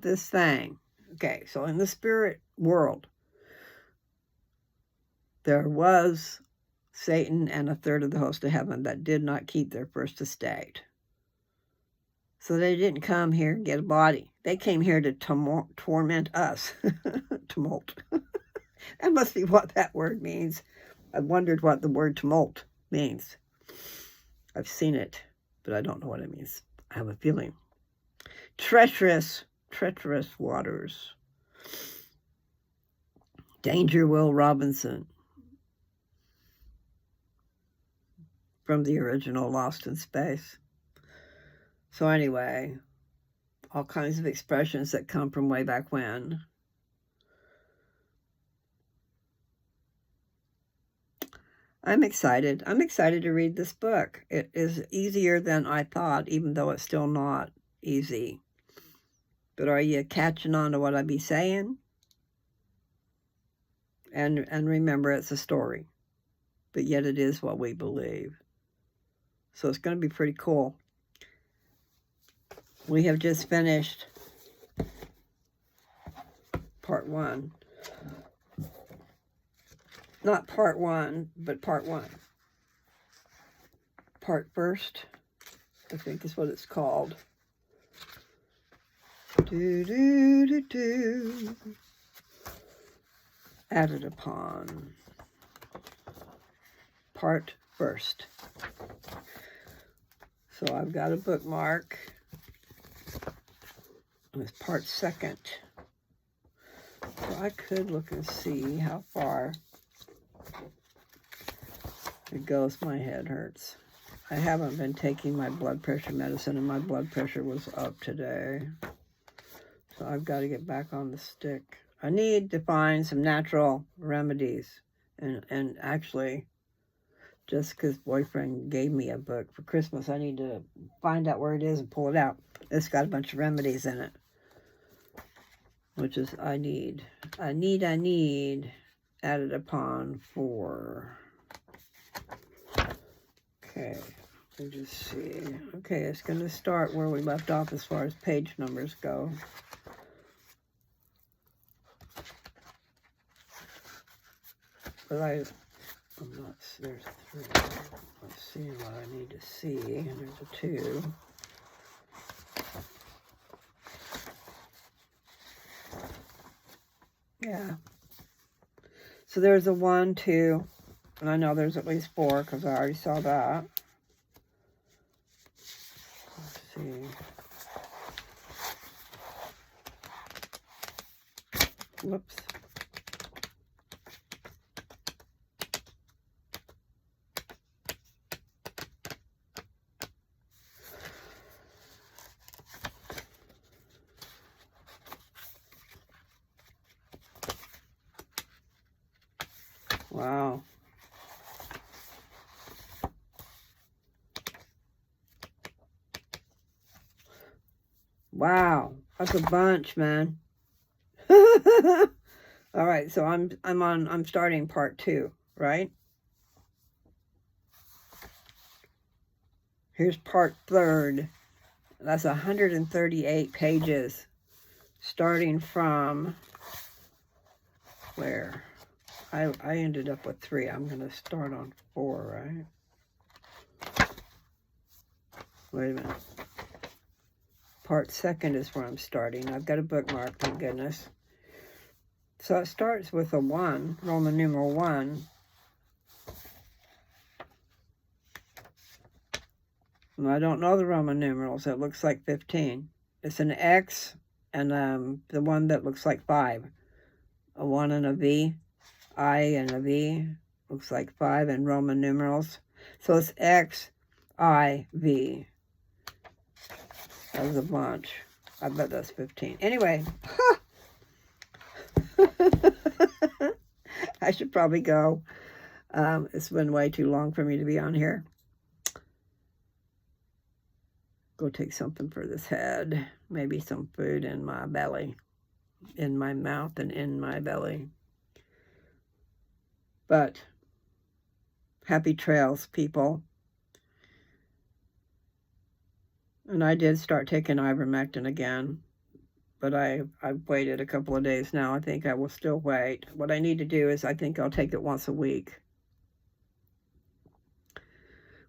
this thing. Okay, so in the spirit world, there was Satan and a third of the host of heaven that did not keep their first estate. So they didn't come here and get a body. They came here to torment us. Tumult. That must be what that word means. I wondered what the word tumult means. I've seen it, but I don't know what it means. I have a feeling. Treacherous waters. Danger Will Robinson. From the original Lost in Space. So anyway, all kinds of expressions that come from way back when. I'm excited. I'm excited to read this book. It is easier than I thought, even though it's still not easy. But are you catching on to what I be saying? And remember, it's a story. But yet it is what we believe. So it's going to be pretty cool. We have just finished part 1. Not part 1, but part 1. Part first, I think is what it's called. Added upon. Part first. So I've got a bookmark. It's part second. So I could look and see how far it goes. My head hurts. I haven't been taking my blood pressure medicine, and my blood pressure was up today. So I've got to get back on the stick. I need to find some natural remedies. And actually, Jessica's boyfriend gave me a book for Christmas. I need to find out where it is and pull it out. It's got a bunch of remedies in it, which is I need added upon 4. Okay, let me just see. Okay, it's going to start where we left off as far as page numbers go. But There's 3. Let's see what I need to see. And there's a 2. Yeah. So there's a 1, 2, and I know there's at least 4 because I already saw that. Let's see. Whoops. Wow. Wow, that's a bunch, man. All right, so I'm starting part 2, right? Here's part 3. That's 138 pages, starting from where? I ended up with 3. I'm going to start on 4, right? Wait a minute. Part 2 is where I'm starting. I've got a bookmark, thank goodness. So it starts with a 1, Roman numeral 1. And I don't know the Roman numerals. It looks like 15. It's an X and the one that looks like 5. A 1 and a V. I and a V. Looks like 5 in Roman numerals. So it's X, I, V. That was a bunch. I bet that's 15. Anyway. I should probably go. It's been way too long for me to be on here. Go take something for this head. Maybe some food in my belly. In my mouth and in my belly. But happy trails, people. And I did start taking ivermectin again. But I've waited a couple of days now. I think I will still wait. What I need to do is I think I'll take it once a week.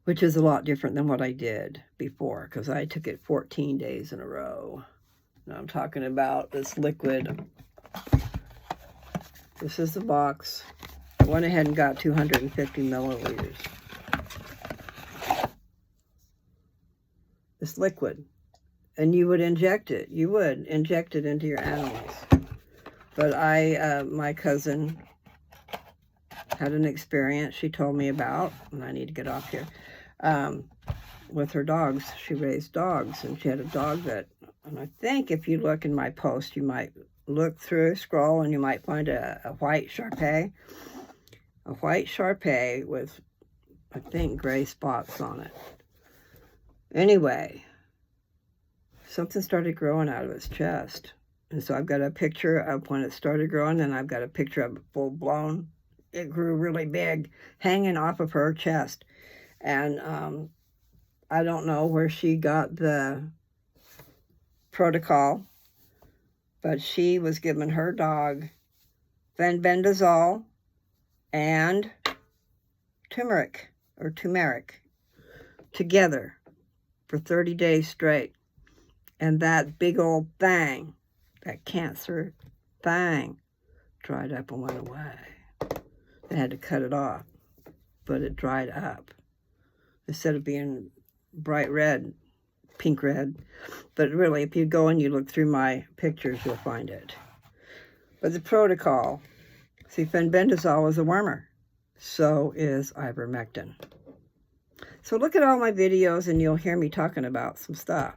Which is a lot different than what I did before. Because I took it 14 days in a row. Now I'm talking about this liquid. This is the box. I went ahead and got 250 milliliters. This liquid. And you would inject it. You would inject it into your animals. But my cousin had an experience she told me about, and I need to get off here, with her dogs. She raised dogs, and she had a dog that, and I think if you look in my post, you might look through, scroll, and you might find a white Shar Pei. A white Shar Pei with, I think, gray spots on it. Anyway, something started growing out of its chest. And so I've got a picture of when it started growing, and I've got a picture of it full blown. It grew really big, hanging off of her chest. And I don't know where she got the protocol, but she was giving her dog fenbendazole and turmeric together for 30 days straight. And that big old thing, that cancer thing, dried up and went away. They had to cut it off, but it dried up. Instead of being bright red, pink red. But really, if you go and you look through my pictures, you'll find it. But the protocol, see, fenbendazole is a wormer. So is ivermectin. So look at all my videos and you'll hear me talking about some stuff.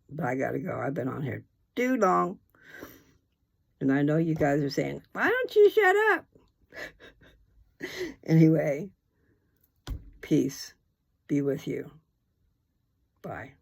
But I gotta go. I've been on here too long. And I know you guys are saying, why don't you shut up? Anyway, peace be with you. Bye.